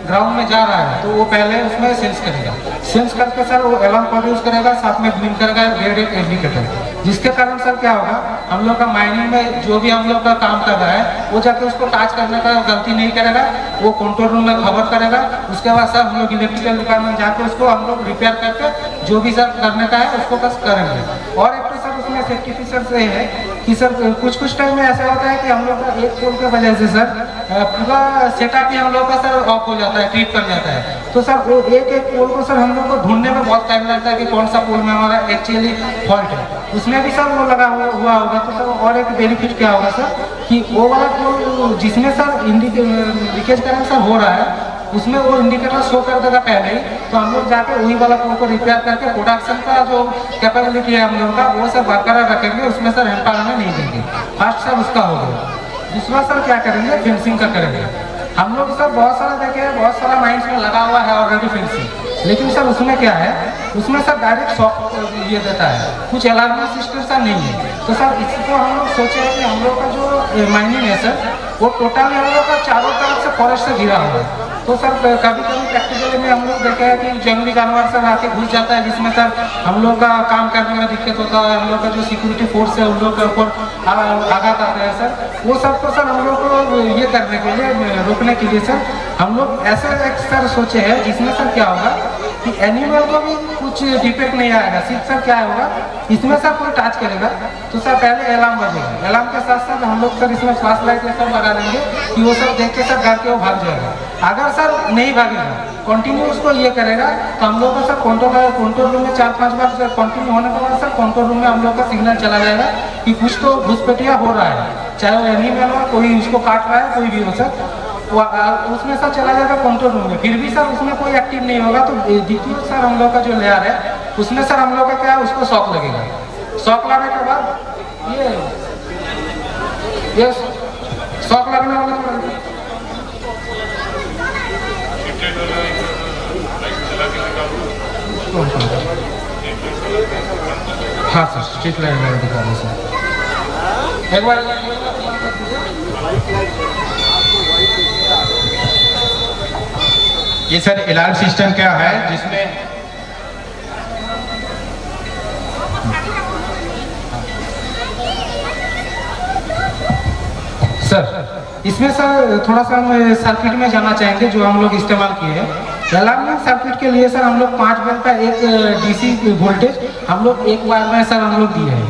Speaker 18: ग्राउंड में जा रहा है, तो वो पहले उसमें सेंस करेगा। सेंस करके सर वो अलार्म प्रोड्यूस करेगा, साथ में ब्लिंक करेगा रेड इंडिकेटर, जिसके कारण सर क्या होगा, हम लोग का माइनिंग में जो भी हम लोग का काम कर रहा है वो जाके उसको टच करने का गलती नहीं करेगा, वो कंट्रोल रूम में खबर करेगा। उसके बाद सर हम लोग इलेक्ट्रिकल डिपार्टमेंट जाके उसको हम लोग रिपेयर करके जो भी सर करने का है उसको बस करेंगे। और एक तो सर उसमें सेफ्टी फीचर्स ये है कि सर कुछ टाइम में ऐसा होता है कि हम लोग का एक पोल के वजह से सर पूरा सेटअप ही हम लोग का सर ऑफ हो जाता है, ट्रिप कर जाता है। तो सर वो एक पोल को सर हम लोग को ढूंढने में बहुत टाइम लगता है कि कौन सा पोल में हमारा एक्चुअली फॉल्ट है, उसमें भी सर वो लगा हुआ होगा। तो सर और एक बेनिफिट क्या होगा सर कि वो वाला पोल जिसमें सर लीकेज करंट सर हो रहा है उसमें वो इंडिकेटर शो कर देगा पहले ही, तो हम लोग जाके वही वाला पोल को रिपेयर करके प्रोडक्शन का जो कैपेबिलिटी है हम लोग का वो सब बरकरार रखेंगे, उसमें सर हेम्पर हमें नहीं देंगे। फर्स्ट सर उसका हो गया। दूसरा सर क्या करेंगे, फेंसिंग का करेंगे। हम लोग सर बहुत सारा देखे, बहुत सारा माइंस में लगा हुआ है ऑलरेडी फेंसिंग, लेकिन सर उसमें क्या है, उसमें सर डायरेक्ट शॉक ये देता है, कुछ अलार्म सिस्टम सर नहीं है। तो सर इसको हम लोग सोचे हैं कि हम लोग का जो माइनिंग है सर वो टोटली हम लोग का चारों तरफ से फॉरेस्ट से घिरा हुआ है। तो सर कभी कभी प्रैक्टिकली में हम लोग देखे हैं कि जंगली जानवर सर आके घुस जाता है, जिसमें सर हम लोग का काम करने में दिक्कत होता है, हम लोग का जो सिक्योरिटी फोर्स है उन लोग के ऊपर आघात आता है सर। वो सब तो सर हम लोग को ये करने के लिए, रोकने के लिए सर हम लोग ऐसा एक सर सोचे हैं जिसमें सर क्या होगा कि एनिमल को भी कुछ डिफेक्ट नहीं आएगा। सिर्फ सर क्या होगा, इसमें सर कोई टच करेगा तो सर पहले अलार्म बजेगा, अलार्म के साथ साथ हम लोग सर इसमें फ्लैश लाइट ये सब लगा देंगे कि वो सब देख के सर डर के वो भाग जाएगा। अगर सर नहीं भागेगा, कंटिन्यू उसको ये करेगा तो हम लोग का सर कंट्रोल रूम में 4-5 बार सर कंटिन्यू होने के बाद सर कंट्रोल रूम में हम लोग का सिग्नल चला जाएगा कि कुछ तो घुसपैठिया हो रहा है, चाहे वो एनिमल हो, कोई उसको काट रहा है, कोई भी हो सर उसमें सर चला जाएगा कंट्रोल रूम में। फिर भी सर उसमें कोई एक्टिव नहीं होगा तो द्वितीय सर हम लोग का जो लेयर है उसमें सर हम लोग का क्या है, उसको शॉक लगेगा। शॉक लगने के बाद ये शॉक लगने वाला हाँ सर स्ट्रीट लाइट दिखा रहे सर एक बार।
Speaker 17: ये सर अलार्म सिस्टम क्या है जिसमें
Speaker 18: सर इसमें सर थोड़ा सा हम सर्किट में जाना चाहेंगे जो हम लोग इस्तेमाल किए हैं। अलार्म सर्किट के लिए सर हम लोग 5 वोल्ट का एक डीसी वोल्टेज हम लोग एक वायर में सर हम लोग दिए हैं।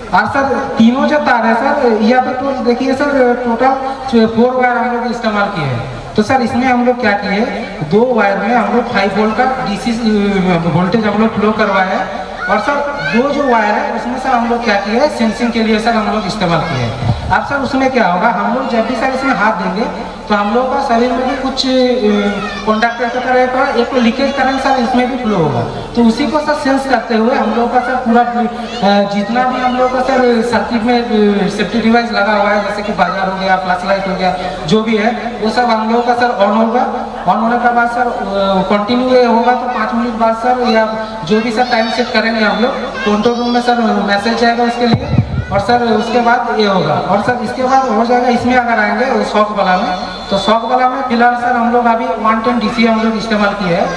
Speaker 18: और सर तीनों जो तार है सर यहाँ पे तो देखिए सर टोटल 4 वायर हम लोग इस्तेमाल किए हैं। तो सर इसमें हम लोग क्या किए, 2 वायर में हम लोग 5 वोल्ट का डीसी वोल्टेज हम लोग फ्लो करवाया है। और सर 2 जो वायर है उसमें सर हम लोग क्या किए है, सेंसिंग के लिए सर हम लोग इस्तेमाल किए हैं। अब सर उसमें क्या होगा, हम लोग जब भी सर इसमें हाथ देंगे तो हम लोग का शरीर में भी कुछ कॉन्डक्टर की तरह का एक लीकेज करंट सर इसमें भी फ्लो होगा। तो उसी को सर सेंस करते हुए हम लोग का सर पूरा जितना भी हम लोग का सर सर्किट में सेफ्टी डिवाइस लगा हुआ है, जैसे कि बाजार हो गया, फ्लैश लाइट हो गया, जो भी है वो सब हम लोग का सर ऑन होगा। ऑन होने के बाद सर कंटिन्यू ये होगा तो 5 मिनट बाद सर या जो भी सर टाइम सेट करेंगे हम लोग कंट्रोल रूम में सर मैसेज जाएगा उसके लिए। और सर उसके बाद ये होगा। और सर इसके बाद हो जाएगा, इसमें अगर आएंगे शॉक वाला में, तो शॉक वाला में फिलहाल सर हम लोग अभी 110 डीसी हम लोग इस्तेमाल किए हैं,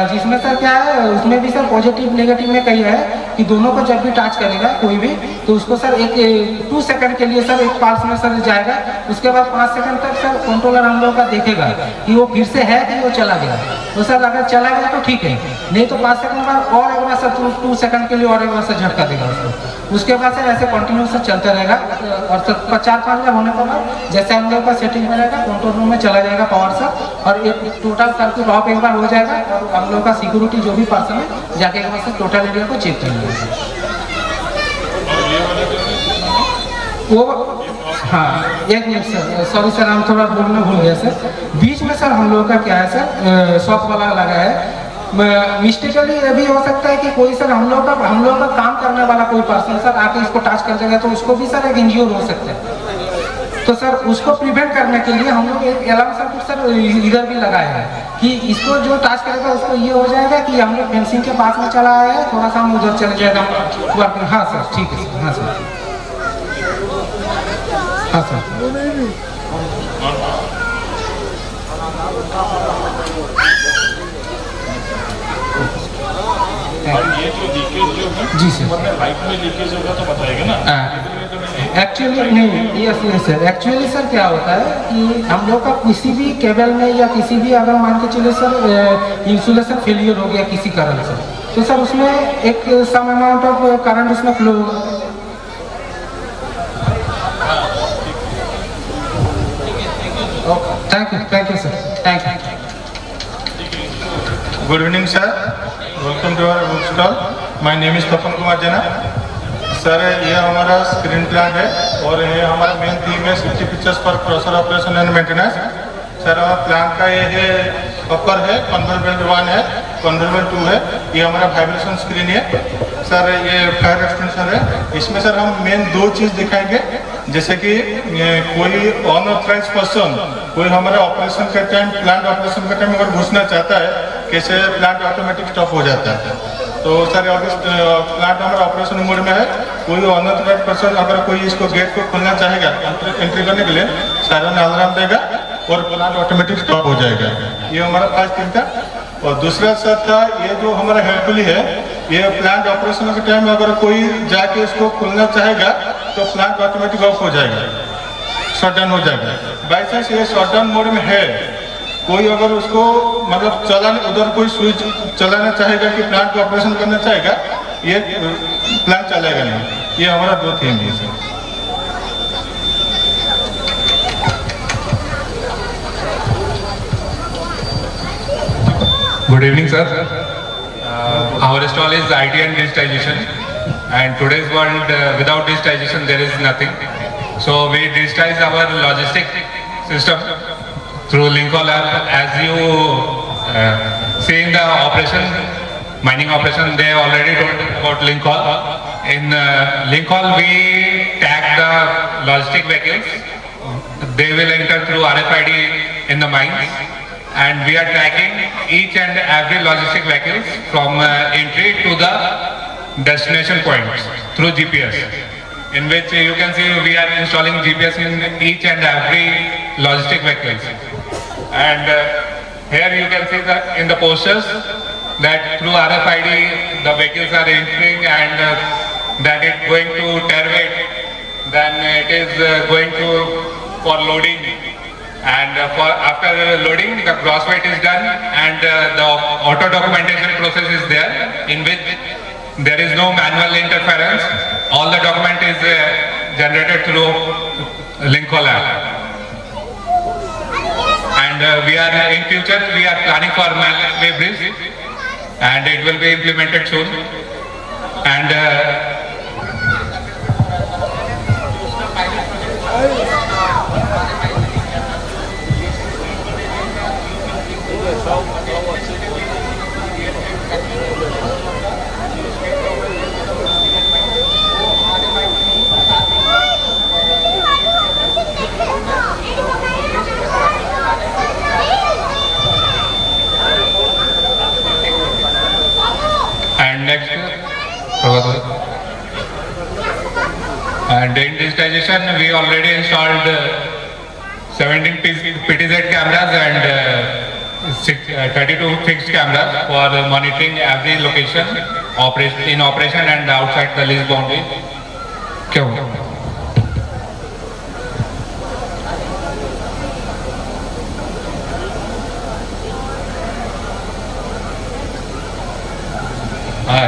Speaker 18: जिसमें सर क्या है, उसमें भी सर पॉजिटिव नेगेटिव में कही है कि दोनों को जब भी टच करेगा कोई भी तो उसको सर 2 सेकंड के लिए सर एक पाल्स में सर जाएगा। उसके बाद 5 सेकंड तक सर कंट्रोलर हम लोग का देखेगा कि वो फिर से है कि वो चला गया। तो सर अगर चला गया तो ठीक है, नहीं तो 5 सेकंड बाद और एक बार सर 2 सेकंड के लिए और एक बार सर झटका देगा उसको। उसके बाद सर ऐसे कंटिन्यू सर चलता रहेगा। और सर 4-5 बार होने के बाद जैसे हम लोग का सेटिंग में रहेगा कंट्रोल रूम में चला जाएगा पावर सर, और एक टोटल सर्किट ऑफ एक बार हो जाएगा और हम लोग का सिक्योरिटी जो भी पर्सन है जाके एक बार से टोटल एरिया को चेक कर लेंगे वो। हाँ एक मिनट सर, सॉरी सर हम थोड़ा बोलना भूल गया सर। बीच में सर हम लोग का क्या है सर, शॉक वाला लगा है। मिस्टेकली ये भी हो सकता है कि कोई सर हम लोग का काम करने वाला कोई पर्सन सर आके इसको टच कर देगा तो उसको भी सर एक इंज्योर हो सकता है। तो सर उसको प्रिवेंट करने के लिए हम लोग एक अलार्म सर्किट सर इधर भी लगाए हैं कि इसको जो टच करेगा उसको ये हो जाएगा कि हम लोग फेंसिंग के पास में चला आया है, थोड़ा सा हम उधर चले जाएगा वर्किंग। हाँ सर ठीक है सर। हाँ सर हाँ सर
Speaker 8: ये जो लीकेज जो है
Speaker 18: जी सर,
Speaker 8: लाइट में लीकेज होगा तो बताएगा ना।
Speaker 18: एक्चुअली नहीं, यस सर, एक्चुअली सर क्या होता है कि हम लोग का किसी भी केबल में या किसी भी अगर मान के चले सर इंसुलेशन फेलियर हो गया किसी कारण से, तो सर उसमें एक सम अमाउंट ऑफ करंट उसमें फ्लो होगा। Thank you sir, thank you.
Speaker 16: Good evening, sir. Welcome to our book stall. My name is तपन कुमार जना. सर ये हमारा स्क्रीन प्लांट है और ये हमारा मेन थीम है safety features for process operation and maintenance. Sir हमारा प्लांट का ये है अपर है, कन्वर्जेंट 1 है, कन्वर्जेंट 2 है, ये हमारा वाइब्रेशन स्क्रीन है। सर ये फायर एक्सटेंशन है। इसमें सर हम मेन 2 चीज़ दिखाएंगे, जैसे कि कोई अनऑथराइज पर्सन कोई हमारा ऑपरेशन के टाइम, प्लांट ऑपरेशन के टाइम अगर घुसना चाहता है, कैसे प्लांट ऑटोमेटिक स्टॉप हो जाता है। तो सर अभी प्लांट हमारा ऑपरेशन मोड में है, कोई अनऑथराइज पर्सन अगर कोई इसको गेट को खोलना चाहेगा एंट्री करने के लिए, सायरन अलार्म देगा
Speaker 6: और प्लांट ऑटोमेटिक स्टॉप हो जाएगा। ये हमारा फर्स्ट थिंग था। और दूसरा सर था ये जो हमारा हेल्पफुली है, ये प्लांट ऑपरेशन के टाइम में अगर कोई जाके इसको खोलना चाहेगा तो प्लांट ऑटोमेटिक ऑफ हो जाएगा, शट डाउन हो जाएगा। बाई चांस ये शट डाउन मोड में है, कोई अगर उसको मतलब चलाने उधर कोई स्विच चलाना चाहेगा कि प्लांट को ऑपरेशन करना चाहेगा, ये प्लांट चलेगा नहीं। ये हमारा दो थीम है sir.
Speaker 19: Good evening, sir. Our stall is IT and digitization, and today's world without digitization there is nothing. So we digitize our logistic system through Linkol app. As you see in the operation, mining operation, they already told about Linkol. In Linkol, we tag the logistic vehicles. They will enter through RFID in the mines. And we are tracking each and every logistic vehicles from entry to the destination points through GPS, in which you can see we are installing GPS in each and every logistic vehicles. And here you can see that in the posters that through RFID the vehicles are entering, and that it going to Terweight, then it is going to for loading. And for after loading, the cross weight is done, and the auto documentation process is there, in which there is no manual interference. All the document is generated through Linkol app. And we are in future we are planning for Malway Bridge, and it will be implemented soon. And next, and in digitization we already installed 17 PTZ cameras and 32 fixed cameras for monitoring every location in operation and outside the lease boundary.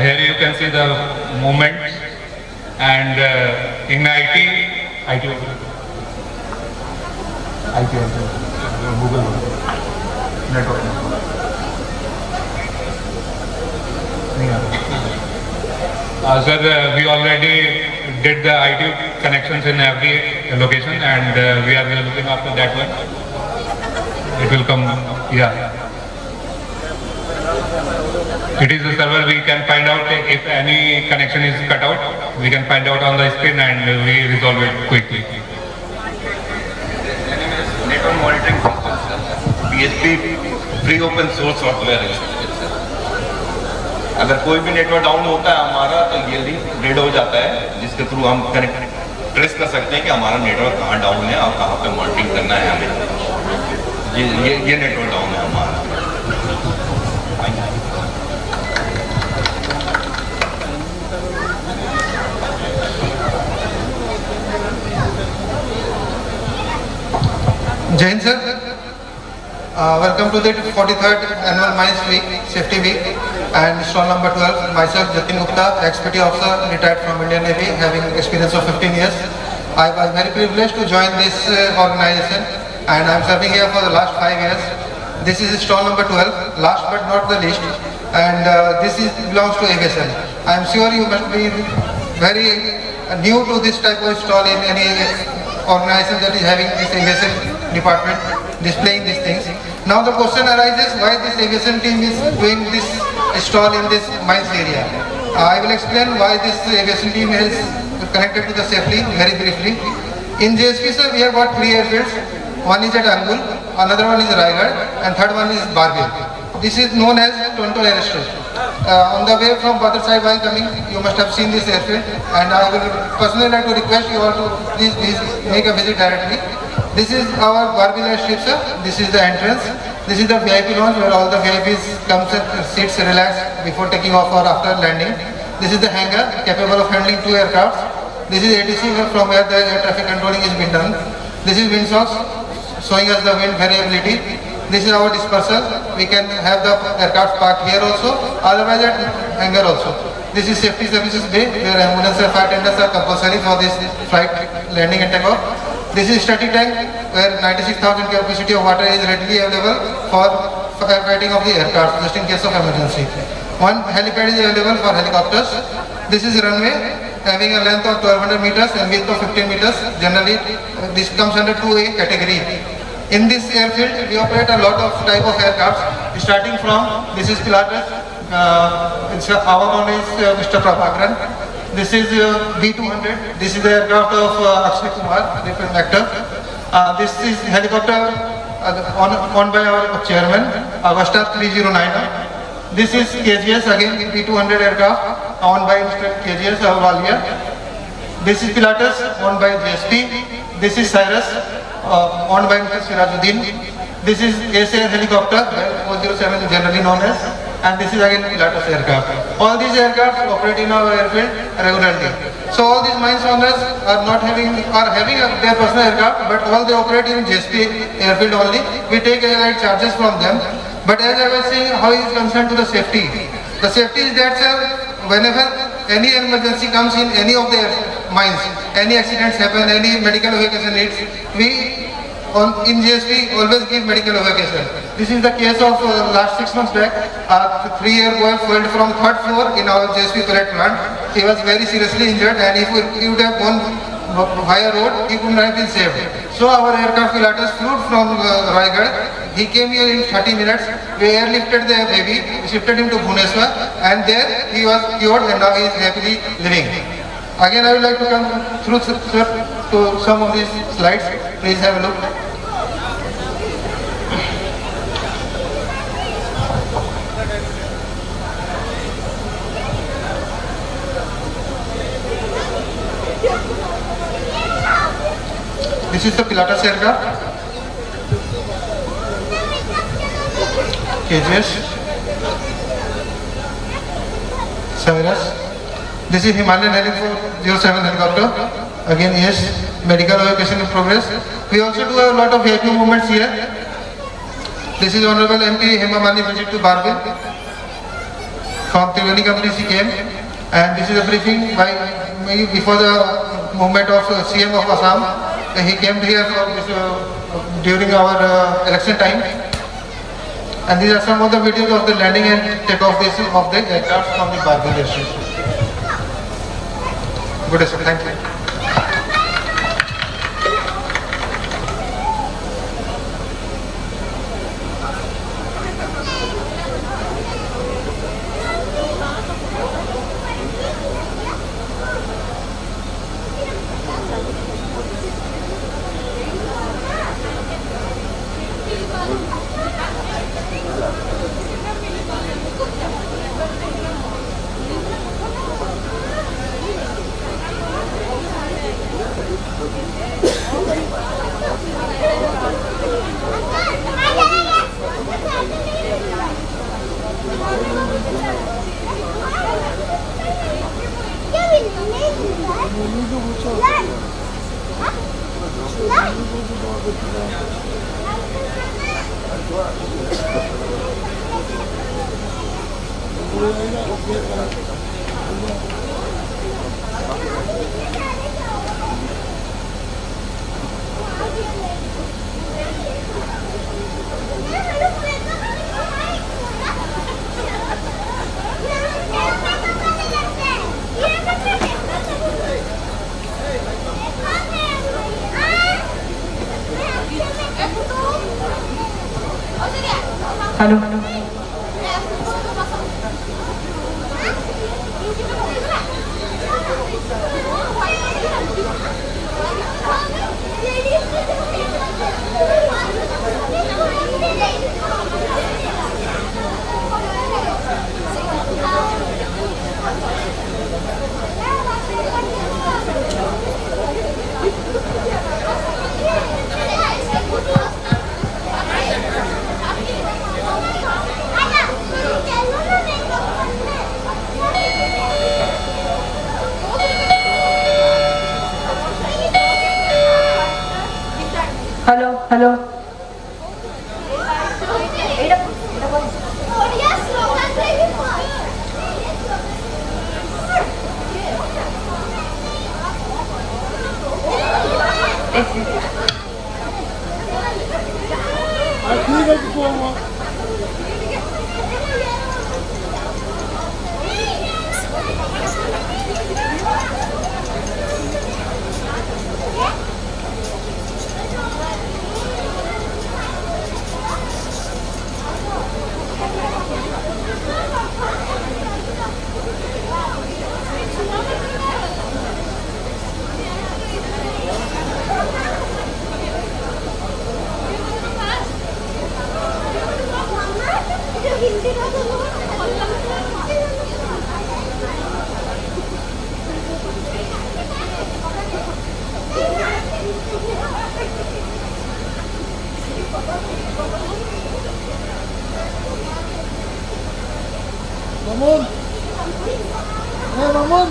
Speaker 19: Here you can see the movement, and in IT Google network. Sir, we already did the IT connections in every location, and we are looking after that one. It will come, yeah. It is a server. We can find out if any connection is cut out. We can find out on the screen and we resolve it quickly.
Speaker 20: Network monitoring system, PHP free open source software है। अगर कोई भी network down होता है हमारा, तो ये link red हो जाता है, जिसके थ्रू हम कनेक्ट ट्रेस कर सकते हैं कि हमारा नेटवर्क कहाँ डाउन है और कहाँ पे मॉनिटरिंग करना है हमें। ये नेटवर्क डाउन है हमारा।
Speaker 21: Jain sir, welcome to the 43rd annual Mines Week, Safety Week, and stall number 12. Myself, Jatin Gupta, ex-petty officer, retired from Indian Navy, having experience of 15 years. I was very privileged to join this organization, and I am serving here for the last 5 years. This is stall number 12, last but not the least, and this belongs to aviation. I am sure you must be very new to this type of stall in any organization that is having this aviation department displaying these things. Now the question arises why this aviation team is doing this stall in this mines area. I will explain why this aviation team is connected to the safety very briefly. In JSP sir, we have got 3 airfields. One is at Angul, another one is Raigad, and third one is Barbil. This is known as Tonto Airstrip. On the way from Badr side while coming, you must have seen this airfield, and I will personally like to request you all to please make a visit directly. This is our Barbie airstrip, sir. This is the entrance. This is the VIP lounge where all the VIPs come and sits relax before taking off or after landing. This is the hangar capable of handling 2 aircrafts. This is ATC from where the air traffic controlling is being done. This is windsocks showing us the wind variability. This is our dispersal. We can have the aircraft parked here also, otherwise at hangar also. This is safety services bay where ambulance and fire tenders are compulsory for this flight landing and takeoff. This is static tank where 96,000 capacity of water is readily available for firefighting of the aircraft just in case of emergency. One helipad is available for helicopters. This is runway having a length of 1200 meters and width of 15 meters. Generally, this comes under 2A category. In this airfield, we operate a lot of type of aircrafts, starting from, this is Pilatus, our one is Mr. Prabhakaran. This is B-200. This is the aircraft of Akshay Kumar, the film actor. This is helicopter owned by our chairman, Avastar 309. This is KGS, again B-200 aircraft owned by Mr. KGS Walia. This is Pilatus owned by GSP. This is Cyrus owned by Mr. Sirajuddin. This is ACR helicopter, 407 generally known as, and this is again Pilatus aircraft. All these aircraft operate in our airfield regularly. So all these mines owners are having their personal aircraft, but all they operate in GSP airfield only. We take airline charges from them. But as I was saying, how is concerned to the safety? The safety is that, sir, whenever any emergency comes in any of the mines, any accidents happen, any medical evacuation needs, we in GSP always give medical evacuation. This is the case of last 6 months back. A 3-year boy fell from 3rd floor in our GSP pellet plant. He was very seriously injured, and if he would have gone via road, he could not have been saved. So our aircraft pilots flew from Raigad. He came here in 30 minutes. We airlifted the baby, shifted him to Bhubaneswar, and there he was cured, and now he is happily living. Again, I would like to come through, sir, to some of these slides. Please have a look. This is the Pilatus aircraft. KGS. Cyrus. This is Himalayan Helicopter 07 helicopter. Again, yes, medical evacuation in progress. We also do a lot of VIP movements here. This is Honorable MP Hema Malini visit to Barbil. From Triveni company she came, and this is a briefing by me before the movement of CM of Assam. He came here for this, during our election time. And these are some of the videos of the landing and takeoff of the aircraft from the Barbil airstrip. Good day, sir. Thank you.
Speaker 4: Hello.
Speaker 10: Hello hello
Speaker 1: Mamun. Mamun.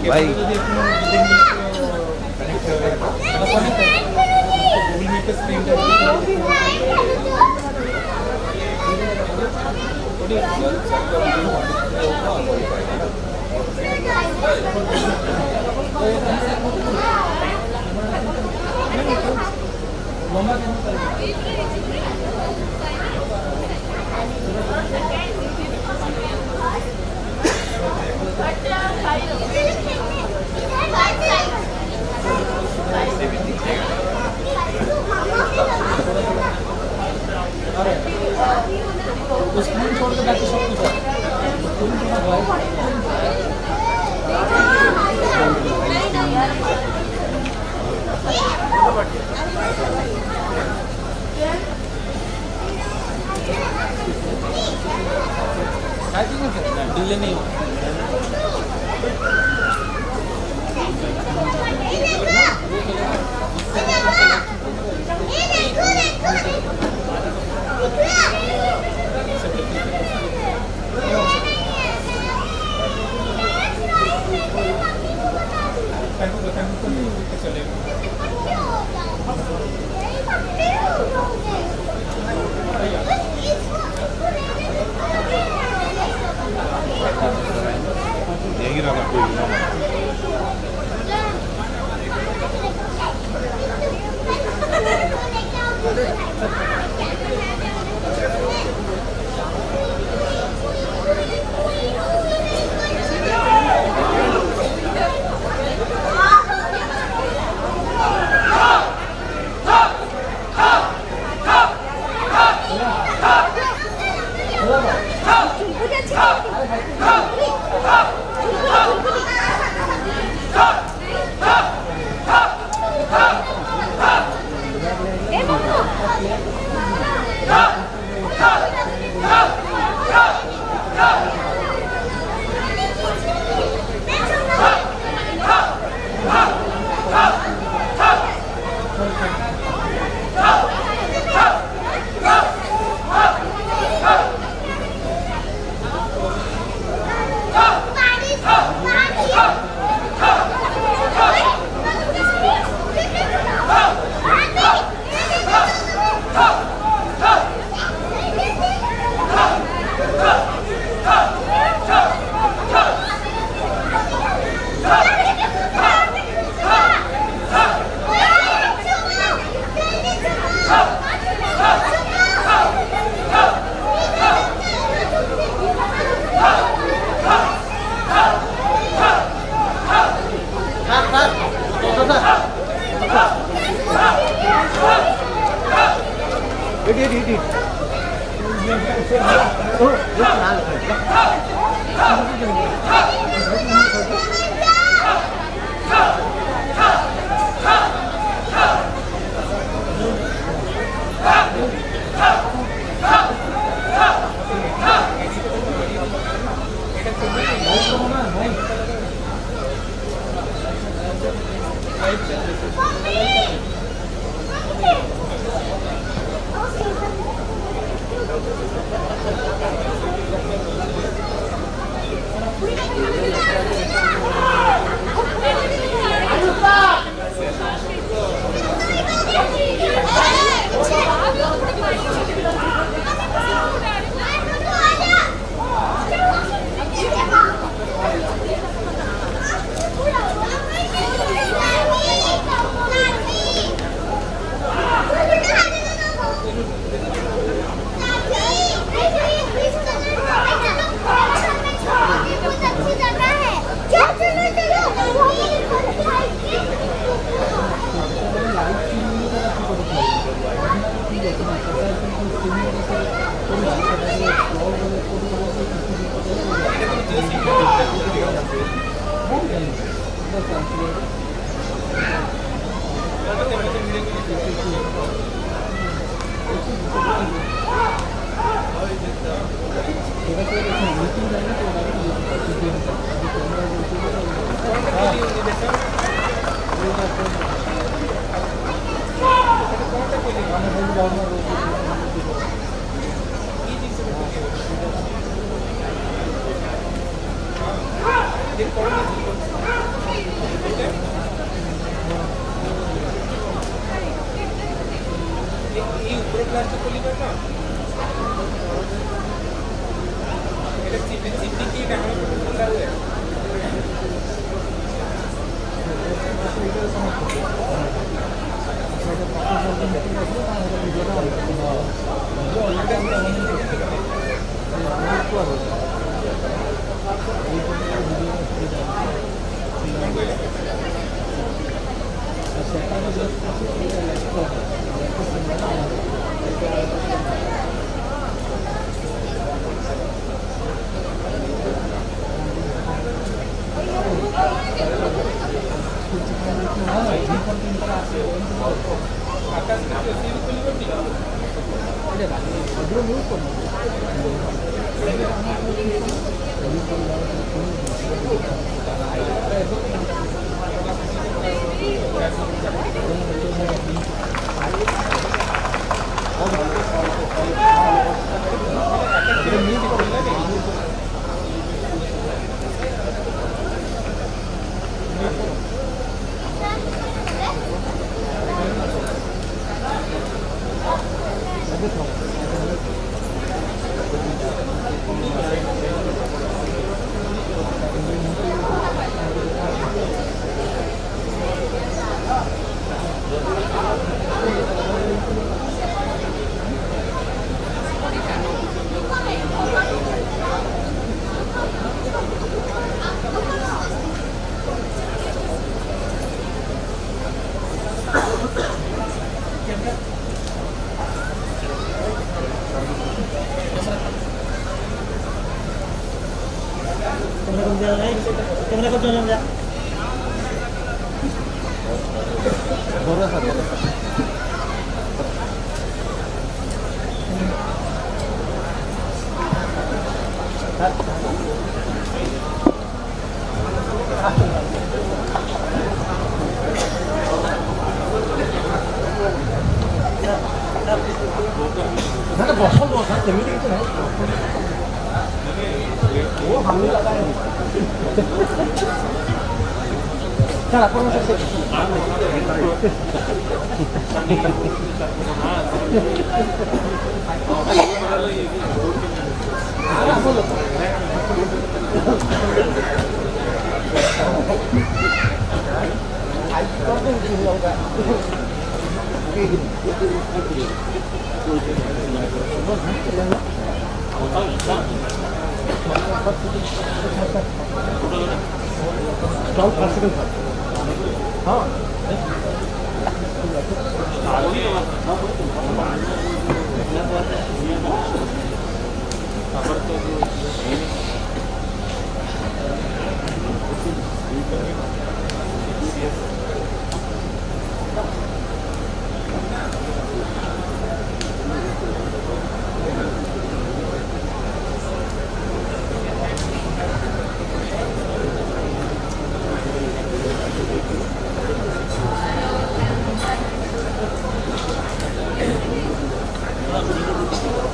Speaker 1: भाई
Speaker 2: screen छोड़ के बाकी सब कुछ delay नहीं हो
Speaker 1: यही रहा कोई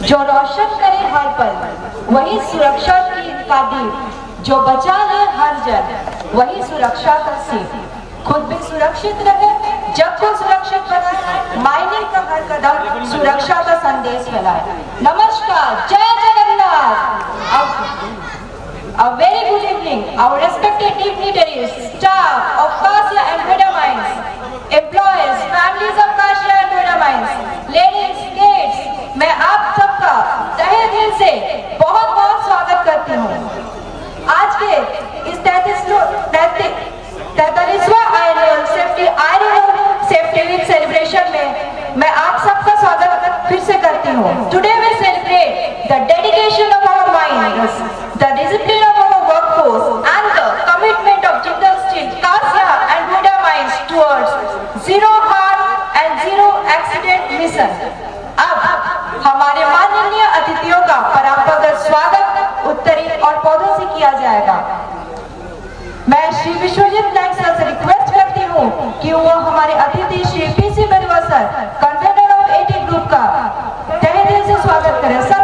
Speaker 7: जो रोशन करे हर पल वही सुरक्षा का दीप, जो बचा ले हर जन वही सुरक्षा का सीप। खुद भी सुरक्षित रहे जब को सुरक्षित बनाए, मायने का हर कदम सुरक्षा का संदेश फैलाए। नमस्कार, जय Jagannath. A very good evening, our respected dignitaries, staff of Kasia and Huda Mines, employees, families of Kasia and Huda Mines, ladies, kids, मैं आप सबका तहे दिल से बहुत बहुत स्वागत करती हूँ। आज के इस 43वां एनुअल सेफ्टी वीक सेलिब्रेशन में मैं आप सबका स्वागत फिर से करती हूँ। Today we celebrate the dedication of our minds, the discipline of our workforce and the commitment of Jindal Steel, Kasia and Huda Mines towards zero harm and zero accident mission। अब हमारे माननीय अतिथियों का परंपरागत स्वागत उत्तरी और पौधों से किया जाएगा। मैं श्री विश्वजीत नायक सर से रिक्वेस्ट करती हूँ कि वो हमारे अतिथि Shri PC Barua sir, convener of eighty group का तहे दिल से स्वागत करें। सर